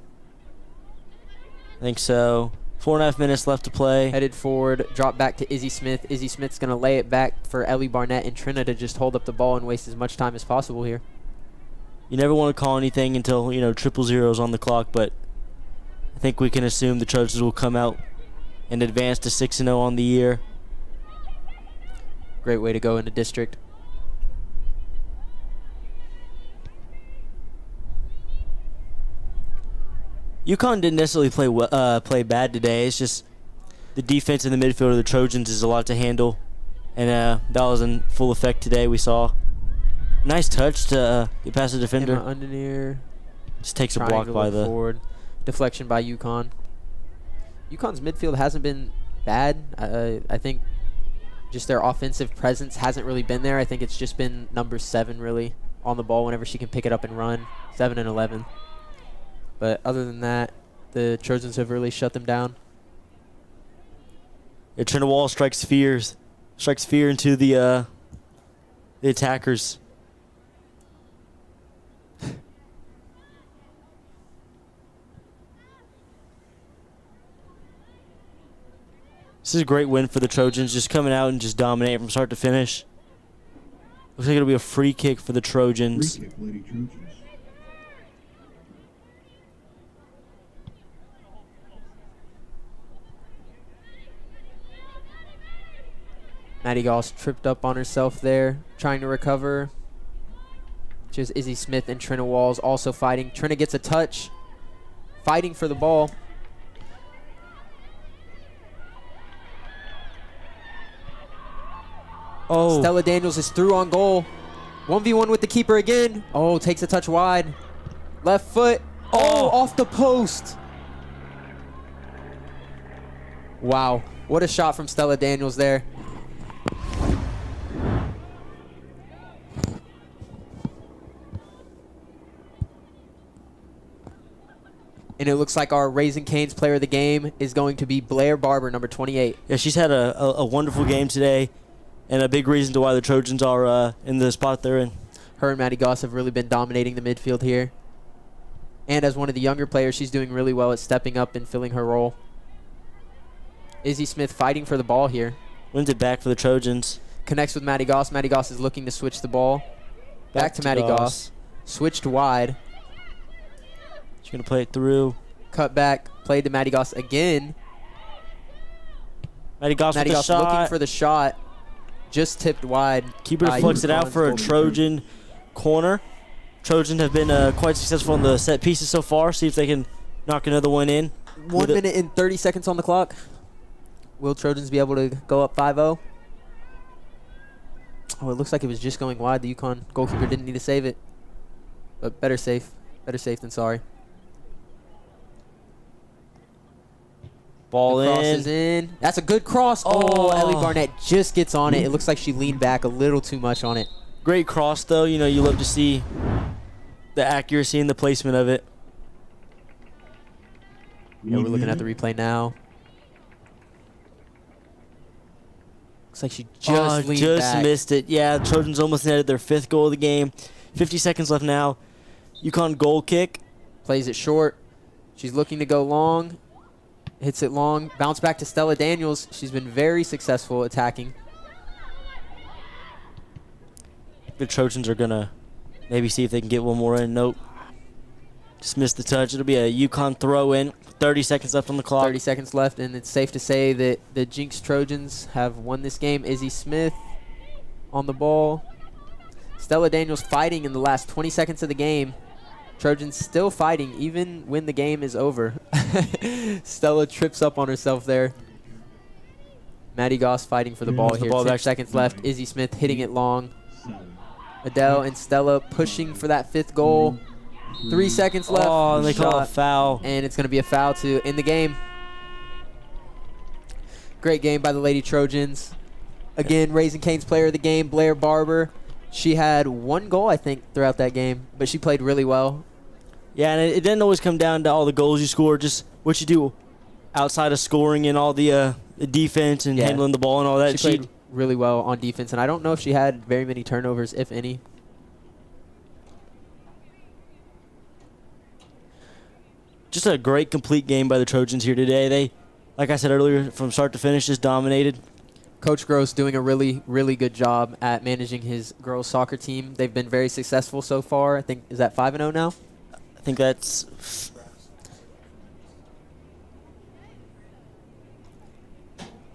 I think so. 4.5 minutes left to play.
Headed forward, drop back to Izzy Smith. Izzy Smith's going to lay it back for Ellie Barnett and Trina to just hold up the ball and waste as much time as possible here.
You never want to call anything until, 0-0's on the clock, but I think we can assume the Trojans will come out and advance to 6-0 on the year.
Great way to go into district.
UConn didn't necessarily play bad today. It's just the defense in the midfield of the Trojans is a lot to handle, and that was in full effect today. We saw nice touch to get past the defender.
Undernear.
Just takes a block by the
forward. Deflection by UConn. UConn's midfield hasn't been bad. I think just their offensive presence hasn't really been there. I think it's just been number 7 really on the ball whenever she can pick it up and run. 7 and 11. But other than that, the Trojans have really shut them down.
Yeah, Trina Wall strikes fear into the attackers. This is a great win for the Trojans, just coming out and just dominating from start to finish. Looks like it'll be a free kick for the Trojans.
Free kick, Lady Trojans.
Maddie Goss tripped up on herself there, trying to recover. Just Izzy Smith and Trina Walls also fighting. Trina gets a touch, fighting for the ball.
Oh.
Stella Daniels is through on goal. 1v1 with the keeper again. Oh, takes a touch wide. Left foot. Oh, off the post. Wow. What a shot from Stella Daniels there. And it looks like our Raising Cane's player of the game is going to be Blair Barber, number 28.
Yeah, she's had a wonderful game today, and a big reason to why the Trojans are in the spot they're in.
Her and Maddie Goss have really been dominating the midfield here. And as one of the younger players, she's doing really well at stepping up and filling her role. Izzy Smith fighting for the ball here.
Wins it back for the Trojans.
Connects with Maddie Goss. Maddie Goss is looking to switch the ball. Back to Maddie Goss. Switched wide.
She's going to play it through.
Cut back. Played to Maddie Goss again.
Maddie Goss with the shot.
Looking for the shot. Just tipped wide.
Keeper flicks it out for a Trojan corner. Trojans have been quite successful in the set pieces so far. See if they can knock another one in.
1 minute and 30 seconds on the clock. Will Trojans be able to go up 5-0? Oh, it looks like it was just going wide. The UConn goalkeeper didn't need to save it. But better safe than sorry.
Ball in.
Cross is in. That's a good cross. Oh, Ellie Barnett just gets on it. It looks like she leaned back a little too much on it.
Great cross, though. You know, you love to see the accuracy and the placement of it.
Yeah, we're looking at the replay now. Looks like she just leaned back.
Missed it. Yeah, the Trojans almost netted their 5th goal of the game. 50 seconds left now. UConn goal kick.
Plays it short. She's looking to go long. Hits it long. Bounce back to Stella Daniels. She's been very successful attacking.
The Trojans are going to maybe see if they can get one more in. Nope. Just missed the touch. It'll be a UConn throw in. 30 seconds left on the clock.
30 seconds left, and it's safe to say that the Jenks Trojans have won this game. Izzy Smith on the ball. Stella Daniels fighting in the last 20 seconds of the game. Trojans still fighting even when the game is over. Stella trips up on herself there. Maddie Goss fighting for the ball here. 10 seconds left. Izzy Smith hitting it long. Adele and Stella pushing for that 5th goal. 3 seconds left.
Oh, and they call a foul.
And it's going to be a foul to end the game. Great game by the Lady Trojans. Again, Raising Cane's player of the game, Blair Barber. She had 1 goal, I think, throughout that game, but she played really well.
Yeah, and it didn't always come down to all the goals you score, just what you do outside of scoring and all the defense and handling the ball and all that.
She played really well on defense, and I don't know if she had very many turnovers, if any.
Just a great complete game by the Trojans here today. They, like I said earlier, from start to finish, just dominated.
Coach Gross doing a really, really good job at managing his girls soccer team. They've been very successful so far. I think, is that 5-0 now?
I think that's...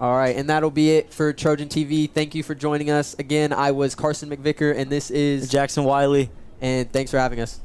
All right, and that'll be it for Trojan TV. Thank you for joining us. Again, I was Carson McVicker, and this is
Jackson Wiley.
And thanks for having us.